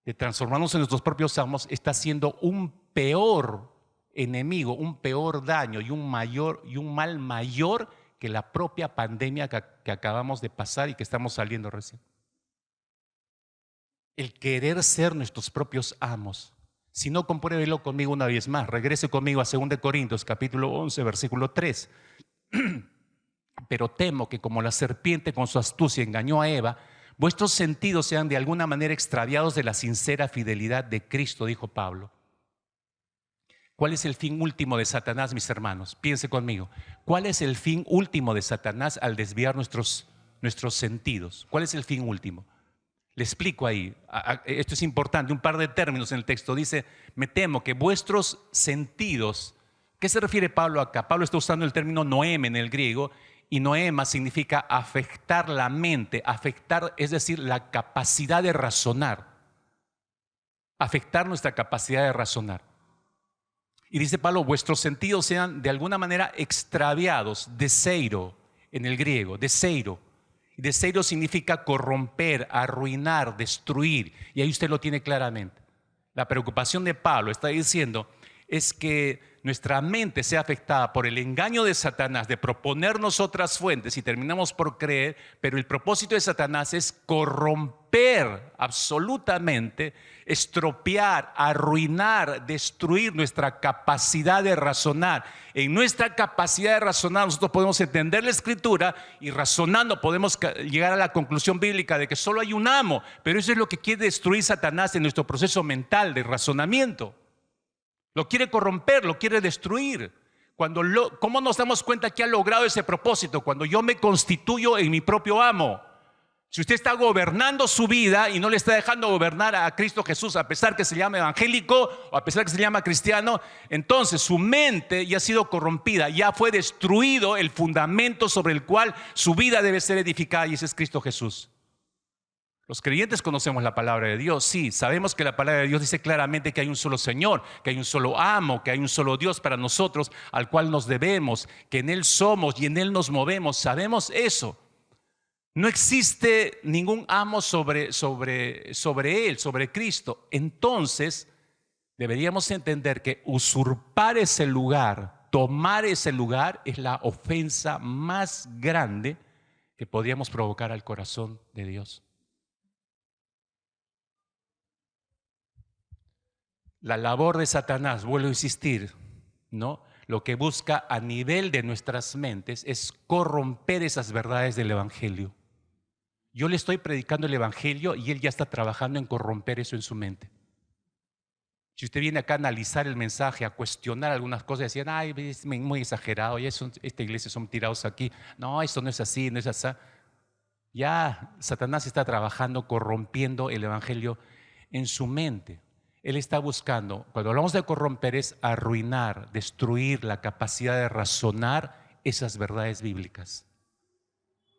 de transformarnos en nuestros propios amos está siendo un peor enemigo, un peor daño y un mal mayor que la propia pandemia que acabamos de pasar y que estamos saliendo recién. El querer ser nuestros propios amos. Si no, compruébelo conmigo una vez más. Regrese conmigo a 2 Corintios, capítulo 11, versículo 3. Pero temo que como la serpiente con su astucia engañó a Eva, vuestros sentidos sean de alguna manera extraviados de la sincera fidelidad de Cristo, dijo Pablo. ¿Cuál es el fin último de Satanás, mis hermanos? Piense conmigo. ¿Cuál es el fin último de Satanás al desviar nuestros sentidos? ¿Cuál es el fin último? Le explico ahí. Esto es importante, un par de términos en el texto. Dice, me temo que vuestros sentidos. ¿Qué se refiere Pablo acá? Pablo está usando el término noema en el griego, y noema significa afectar la mente, afectar, es decir, la capacidad de razonar. Afectar nuestra capacidad de razonar. Y dice Pablo, vuestros sentidos sean de alguna manera extraviados, deseiro en el griego, deseiro. Y deseiro significa corromper, arruinar, destruir. Y ahí usted lo tiene claramente. La preocupación de Pablo está diciendo es que nuestra mente sea afectada por el engaño de Satanás de proponernos otras fuentes y terminamos por creer, pero el propósito de Satanás es corromper absolutamente, estropear, arruinar, destruir nuestra capacidad de razonar. En nuestra capacidad de razonar nosotros podemos entender la Escritura y razonando podemos llegar a la conclusión bíblica de que solo hay un amo, pero eso es lo que quiere destruir Satanás en nuestro proceso mental de razonamiento. Lo quiere corromper, lo quiere destruir. ¿Cómo nos damos cuenta que ha logrado ese propósito? Cuando yo me constituyo en mi propio amo. Si usted está gobernando su vida y no le está dejando gobernar a Cristo Jesús, a pesar que se llama evangélico o a pesar que se llama cristiano, entonces su mente ya ha sido corrompida, ya fue destruido el fundamento sobre el cual su vida debe ser edificada, y ese es Cristo Jesús. Los creyentes conocemos la palabra de Dios, sí, sabemos que la palabra de Dios dice claramente que hay un solo Señor, que hay un solo amo, que hay un solo Dios para nosotros, al cual nos debemos, que en Él somos y en Él nos movemos, sabemos eso. No existe ningún amo sobre Él, sobre Cristo. Entonces, deberíamos entender que usurpar ese lugar, tomar ese lugar, es la ofensa más grande que podríamos provocar al corazón de Dios. La labor de Satanás, vuelvo a insistir, ¿no? Lo que busca a nivel de nuestras mentes es corromper esas verdades del Evangelio. Yo le estoy predicando el Evangelio y él ya está trabajando en corromper eso en su mente. Si usted viene acá a analizar el mensaje, a cuestionar algunas cosas, decían, ay, es muy exagerado, esta iglesia son tirados aquí. No, esto no es así, no es así. Ya Satanás está trabajando, corrompiendo el Evangelio en su mente. Él está buscando, cuando hablamos de corromper, es arruinar, destruir la capacidad de razonar esas verdades bíblicas.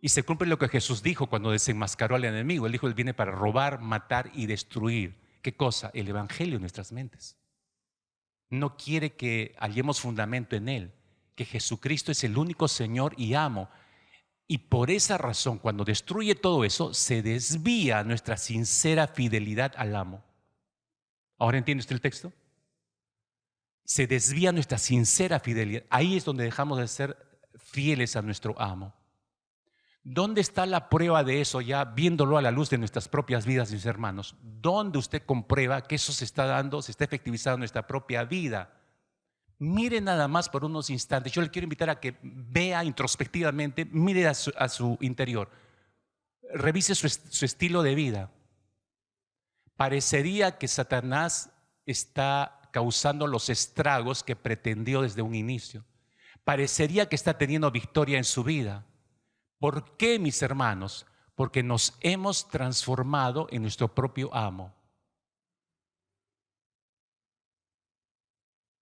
Y se cumple lo que Jesús dijo cuando desenmascaró al enemigo. Él dijo, Él viene para robar, matar y destruir. ¿Qué cosa? El Evangelio en nuestras mentes. No quiere que hallemos fundamento en Él, que Jesucristo es el único Señor y amo. Y por esa razón, cuando destruye todo eso, se desvía nuestra sincera fidelidad al amo. ¿Ahora entiende usted el texto? Se desvía nuestra sincera fidelidad. Ahí es donde dejamos de ser fieles a nuestro amo. ¿Dónde está la prueba de eso ya viéndolo a la luz de nuestras propias vidas, mis hermanos? ¿Dónde usted comprueba que eso se está dando, se está efectivizando en nuestra propia vida? Mire nada más por unos instantes. Yo le quiero invitar a que vea introspectivamente, mire a su interior. Revise su estilo de vida. Parecería que Satanás está causando los estragos que pretendió desde un inicio. Parecería que está teniendo victoria en su vida. ¿Por qué, mis hermanos? Porque nos hemos transformado en nuestro propio amo.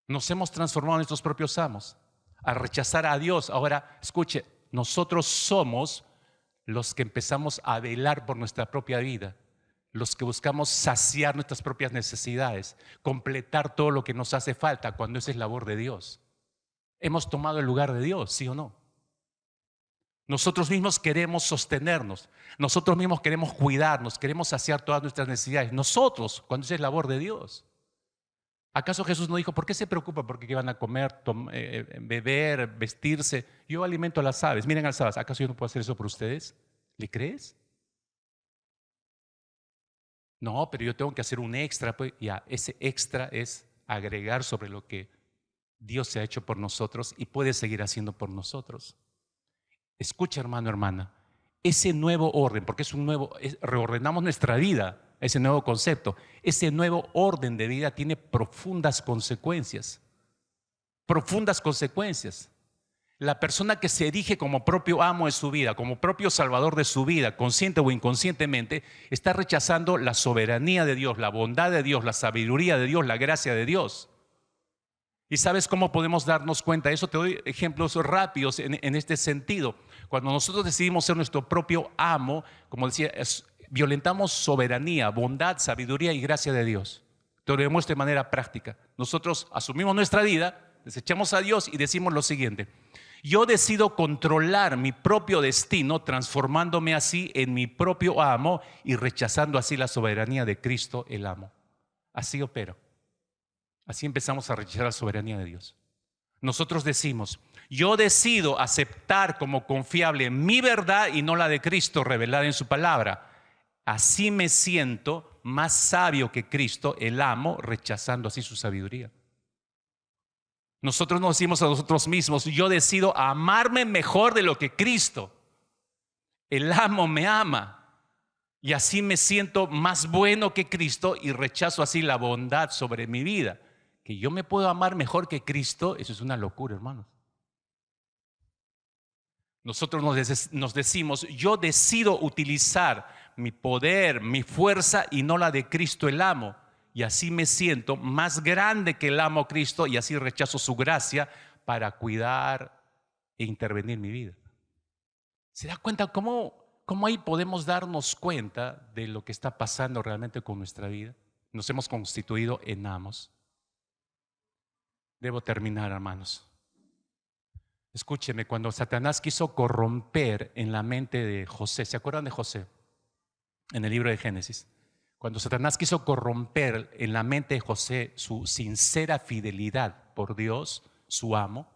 Nos hemos transformado en nuestros propios amos. Al rechazar a Dios, ahora, escuche, nosotros somos los que empezamos a velar por nuestra propia vida. Los que buscamos saciar nuestras propias necesidades, completar todo lo que nos hace falta cuando esa es labor de Dios. Hemos tomado el lugar de Dios, ¿sí o no? Nosotros mismos queremos sostenernos, nosotros mismos queremos cuidarnos, queremos saciar todas nuestras necesidades. Nosotros, cuando esa es labor de Dios. ¿Acaso Jesús no dijo, ¿por qué se preocupa por qué van a comer, beber, vestirse? Yo alimento a las aves, miren a las aves, ¿acaso yo no puedo hacer eso por ustedes? ¿Le crees? No, pero yo tengo que hacer un extra. Pues ya, ese extra es agregar sobre lo que Dios se ha hecho por nosotros y puede seguir haciendo por nosotros. Escucha, hermano, hermana, ese nuevo orden, porque reordenamos nuestra vida, ese nuevo concepto, ese nuevo orden de vida tiene profundas consecuencias. Profundas consecuencias. La persona que se erige como propio amo de su vida, como propio salvador de su vida, consciente o inconscientemente, está rechazando la soberanía de Dios, la bondad de Dios, la sabiduría de Dios, la gracia de Dios. ¿Y sabes cómo podemos darnos cuenta de eso? Te doy ejemplos rápidos en este sentido. Cuando nosotros decidimos ser nuestro propio amo, como decía, violentamos soberanía, bondad, sabiduría y gracia de Dios. Te lo demuestro de manera práctica. Nosotros asumimos nuestra vida, desechamos a Dios y decimos lo siguiente: yo decido controlar mi propio destino, transformándome así en mi propio amo y rechazando así la soberanía de Cristo, el amo. Así opero. Así empezamos a rechazar la soberanía de Dios. Nosotros decimos: yo decido aceptar como confiable mi verdad y no la de Cristo revelada en su palabra. Así me siento más sabio que Cristo, el amo, rechazando así su sabiduría. Nosotros nos decimos a nosotros mismos: yo decido amarme mejor de lo que Cristo, el amo, me ama. Y así me siento más bueno que Cristo y rechazo así la bondad sobre mi vida. Que yo me puedo amar mejor que Cristo, eso es una locura, hermanos. Nosotros nos decimos: yo decido utilizar mi poder, mi fuerza y no la de Cristo, el amo. Y así me siento más grande que el amo Cristo y así rechazo su gracia para cuidar e intervenir en mi vida. ¿Se da cuenta cómo ahí podemos darnos cuenta de lo que está pasando realmente con nuestra vida? Nos hemos constituido en amos. Debo terminar, hermanos. Escúcheme, cuando Satanás quiso corromper en la mente de José, ¿se acuerdan de José? En el libro de Génesis. Cuando Satanás quiso corromper en la mente de José su sincera fidelidad por Dios, su amo,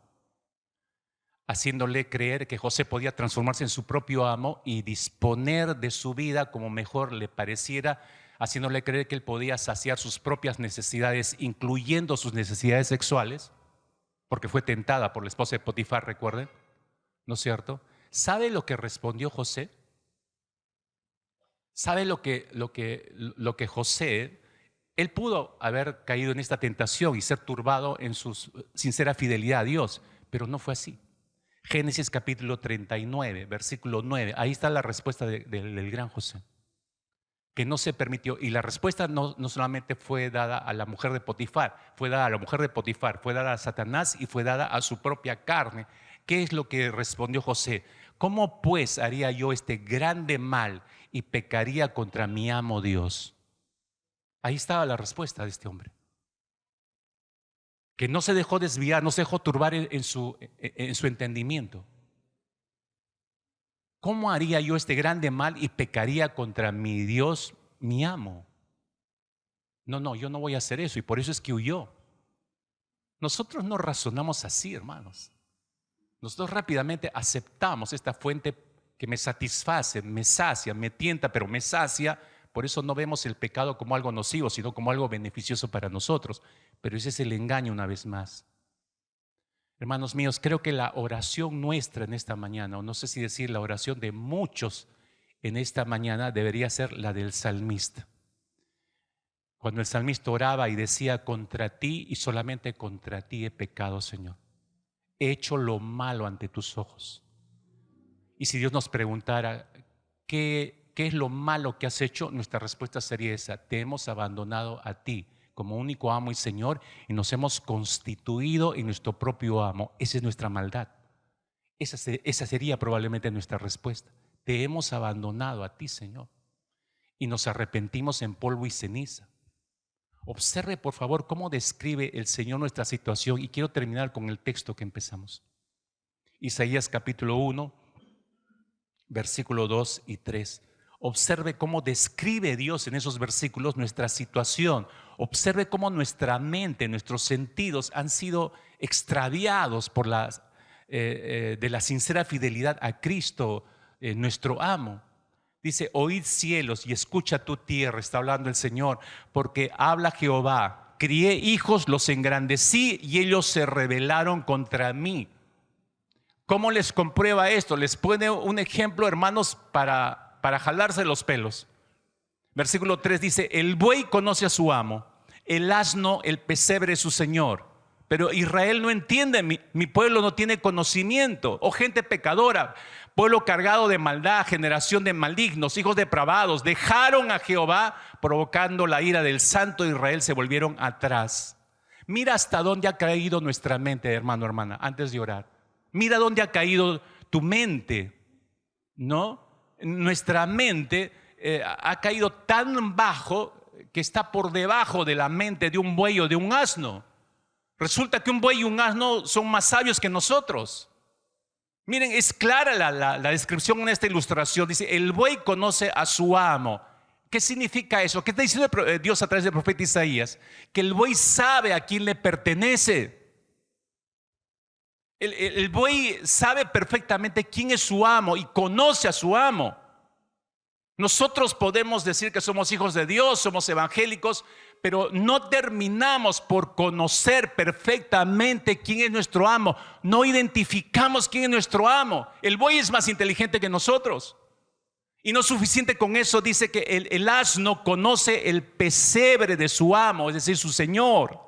haciéndole creer que José podía transformarse en su propio amo y disponer de su vida como mejor le pareciera, haciéndole creer que él podía saciar sus propias necesidades, incluyendo sus necesidades sexuales, porque fue tentada por la esposa de Potifar, recuerden, ¿no es cierto? ¿Sabe lo que respondió José? ¿Sabe lo que José, él pudo haber caído en esta tentación y ser turbado en su sincera fidelidad a Dios, pero no fue así. Génesis capítulo 39, versículo 9, ahí está la respuesta del gran José, que no se permitió. Y la respuesta no solamente fue dada a la mujer de Potifar, fue dada a la mujer de Potifar, fue dada a Satanás y fue dada a su propia carne. ¿Qué es lo que respondió José? ¿Cómo pues haría yo este grande mal y pecaría contra mi amo Dios? Ahí estaba la respuesta de este hombre, que no se dejó desviar, no se dejó turbar en su entendimiento. ¿Cómo haría yo este grande mal y pecaría contra mi Dios, mi amo? No, yo no voy a hacer eso, y por eso es que huyó. Nosotros no razonamos así, hermanos. Nosotros rápidamente aceptamos esta fuente que me satisface, me sacia, me tienta, pero me sacia. Por eso no vemos el pecado como algo nocivo, sino como algo beneficioso para nosotros. Pero ese es el engaño una vez más. Hermanos míos, creo que la oración nuestra en esta mañana, o no sé si decir la oración de muchos en esta mañana, debería ser la del salmista. Cuando el salmista oraba y decía: contra ti y solamente contra ti he pecado, Señor. He hecho lo malo ante tus ojos. Y si Dios nos preguntara: ¿qué es lo malo que has hecho? Nuestra respuesta sería esa: te hemos abandonado a ti como único amo y Señor y nos hemos constituido en nuestro propio amo. Esa es nuestra maldad. Esa sería probablemente nuestra respuesta. Te hemos abandonado a ti, Señor, y nos arrepentimos en polvo y ceniza. Observe, por favor, cómo describe el Señor nuestra situación, y quiero terminar con el texto que empezamos. Isaías capítulo 1, versículo 2 y 3. Observe cómo describe Dios en esos versículos nuestra situación. Observe cómo nuestra mente, nuestros sentidos han sido extraviados por de la sincera fidelidad a Cristo, nuestro amo. Dice, oíd cielos y escucha tu tierra, está hablando el Señor, porque habla Jehová, crié hijos, los engrandecí y ellos se rebelaron contra mí. ¿Cómo les comprueba esto? Les pone un ejemplo, hermanos, para jalarse los pelos. Versículo 3 dice, el buey conoce a su amo, el asno, el pesebre su señor. Pero Israel no entiende, mi pueblo no tiene conocimiento. Oh gente pecadora, pueblo cargado de maldad, generación de malignos, hijos depravados, dejaron a Jehová, provocando la ira del santo de Israel, se volvieron atrás. Mira hasta dónde ha caído nuestra mente, hermano, hermana, antes de orar. Mira dónde ha caído tu mente, ¿no? Nuestra mente ha caído tan bajo que está por debajo de la mente de un buey o de un asno. Resulta que un buey y un asno son más sabios que nosotros. Miren, es clara la descripción en esta ilustración. Dice, el buey conoce a su amo. ¿Qué significa eso? ¿Qué está diciendo Dios a través del profeta Isaías? Que el buey sabe a quién le pertenece. El buey sabe perfectamente quién es su amo y conoce a su amo. Nosotros podemos decir que somos hijos de Dios, somos evangélicos, pero no terminamos por conocer perfectamente quién es nuestro amo. No identificamos quién es nuestro amo. El buey es más inteligente que nosotros. Y no es suficiente con eso, dice que el asno conoce el pesebre de su amo, es decir, su señor.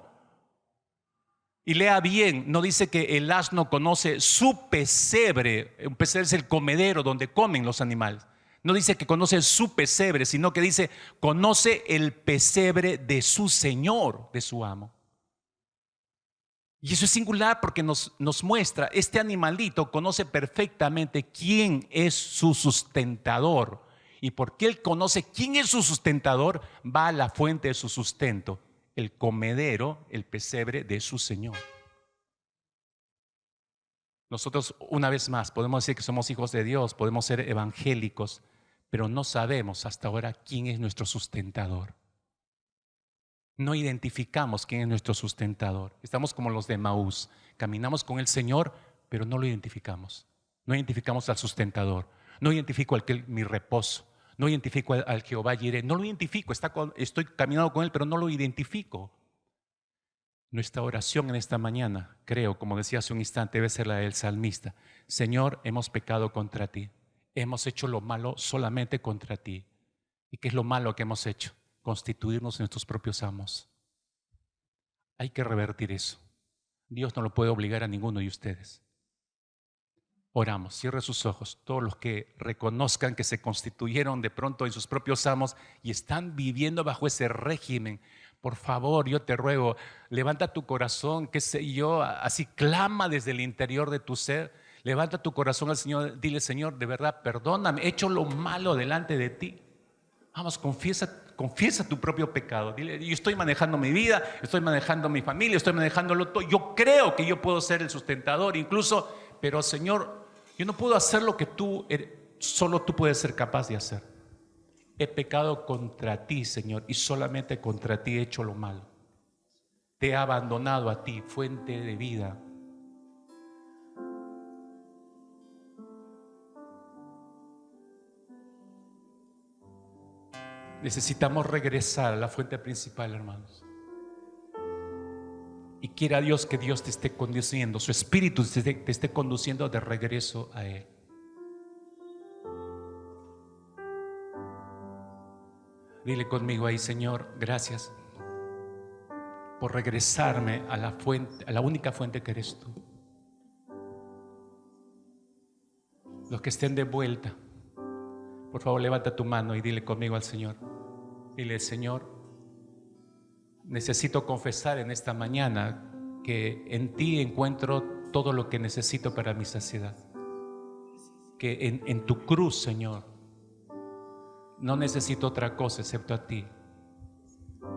Y lea bien, no dice que el asno conoce su pesebre. Un pesebre es el comedero donde comen los animales. No dice que conoce su pesebre, sino que dice conoce el pesebre de su señor, de su amo. Y eso es singular porque nos muestra, este animalito conoce perfectamente quién es su sustentador. Y porque él conoce quién es su sustentador, va a la fuente de su sustento, el comedero, el pesebre de su señor. Nosotros, una vez más, podemos decir que somos hijos de Dios, podemos ser evangélicos, pero no sabemos hasta ahora quién es nuestro sustentador. No identificamos quién es nuestro sustentador. Estamos como los de Emaús. Caminamos con el Señor, pero no lo identificamos. No identificamos al sustentador. No identifico mi reposo. No identifico al Jehová Jireh. No lo identifico. Estoy caminando con Él, pero no lo identifico. Nuestra oración en esta mañana, creo, como decía hace un instante, debe ser la del salmista. Señor, hemos pecado contra ti. Hemos hecho lo malo solamente contra ti. ¿Y qué es lo malo que hemos hecho? Constituirnos en nuestros propios amos. Hay que revertir eso. Dios no lo puede obligar a ninguno de ustedes. Oramos, cierre sus ojos. Todos los que reconozcan que se constituyeron de pronto en sus propios amos y están viviendo bajo ese régimen, por favor, yo te ruego, levanta tu corazón, qué sé yo, así clama desde el interior de tu ser. Levanta tu corazón al Señor, dile, Señor, de verdad, perdóname, he hecho lo malo delante de ti. Vamos, confiesa tu propio pecado. Dile, yo estoy manejando mi vida, estoy manejando mi familia, estoy manejándolo todo. Yo creo que yo puedo ser el sustentador incluso, pero Señor, yo no puedo hacer lo que solo tú puedes ser capaz de hacer. He pecado contra ti, Señor, y solamente contra ti he hecho lo malo. Te he abandonado a ti, fuente de vida. Necesitamos regresar a la fuente principal, hermanos. Y quiera Dios que Dios te esté conduciendo, su Espíritu te esté conduciendo de regreso a Él. Dile conmigo ahí, Señor, gracias por regresarme a la fuente, a la única fuente que eres tú. Los que estén de vuelta, por favor, levanta tu mano y dile conmigo al Señor. Dile, Señor, necesito confesar en esta mañana que en ti encuentro todo lo que necesito para mi saciedad. Que en tu cruz, Señor, no necesito otra cosa excepto a ti.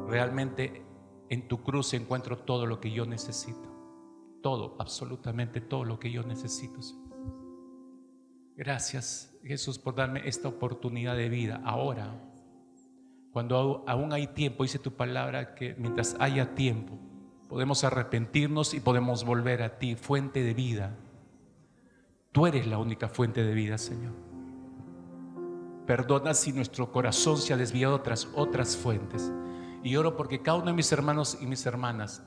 Realmente en tu cruz encuentro todo lo que yo necesito. Todo, absolutamente todo lo que yo necesito, Señor. Gracias, Jesús, por darme esta oportunidad de vida ahora, cuando aún hay tiempo. Dice tu palabra que mientras haya tiempo podemos arrepentirnos y podemos volver a ti, fuente de vida. Tú eres la única fuente de vida, Señor. Perdona si nuestro corazón se ha desviado tras otras fuentes. Y oro porque cada uno de mis hermanos y mis hermanas,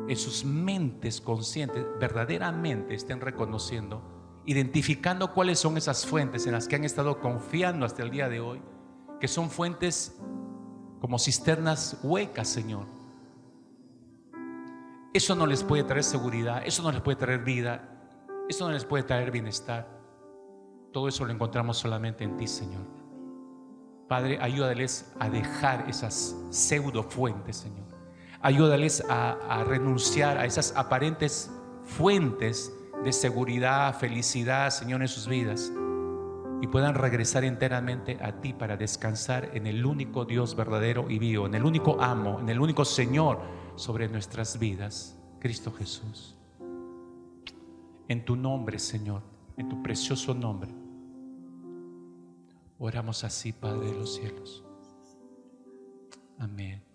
en sus mentes conscientes, verdaderamente estén reconociendo, identificando cuáles son esas fuentes en las que han estado confiando hasta el día de hoy, que son fuentes como cisternas huecas, Señor. Eso no les puede traer seguridad, eso no les puede traer vida, eso no les puede traer bienestar. Todo eso lo encontramos solamente en ti, Señor. Padre, ayúdales a dejar esas pseudo fuentes, Señor. Ayúdales a renunciar a esas aparentes fuentes de seguridad, felicidad, Señor, en sus vidas, y puedan regresar enteramente a ti para descansar en el único Dios verdadero y vivo, en el único amo, en el único Señor sobre nuestras vidas, Cristo Jesús. En tu nombre, Señor, en tu precioso nombre, oramos así, Padre de los cielos. Amén.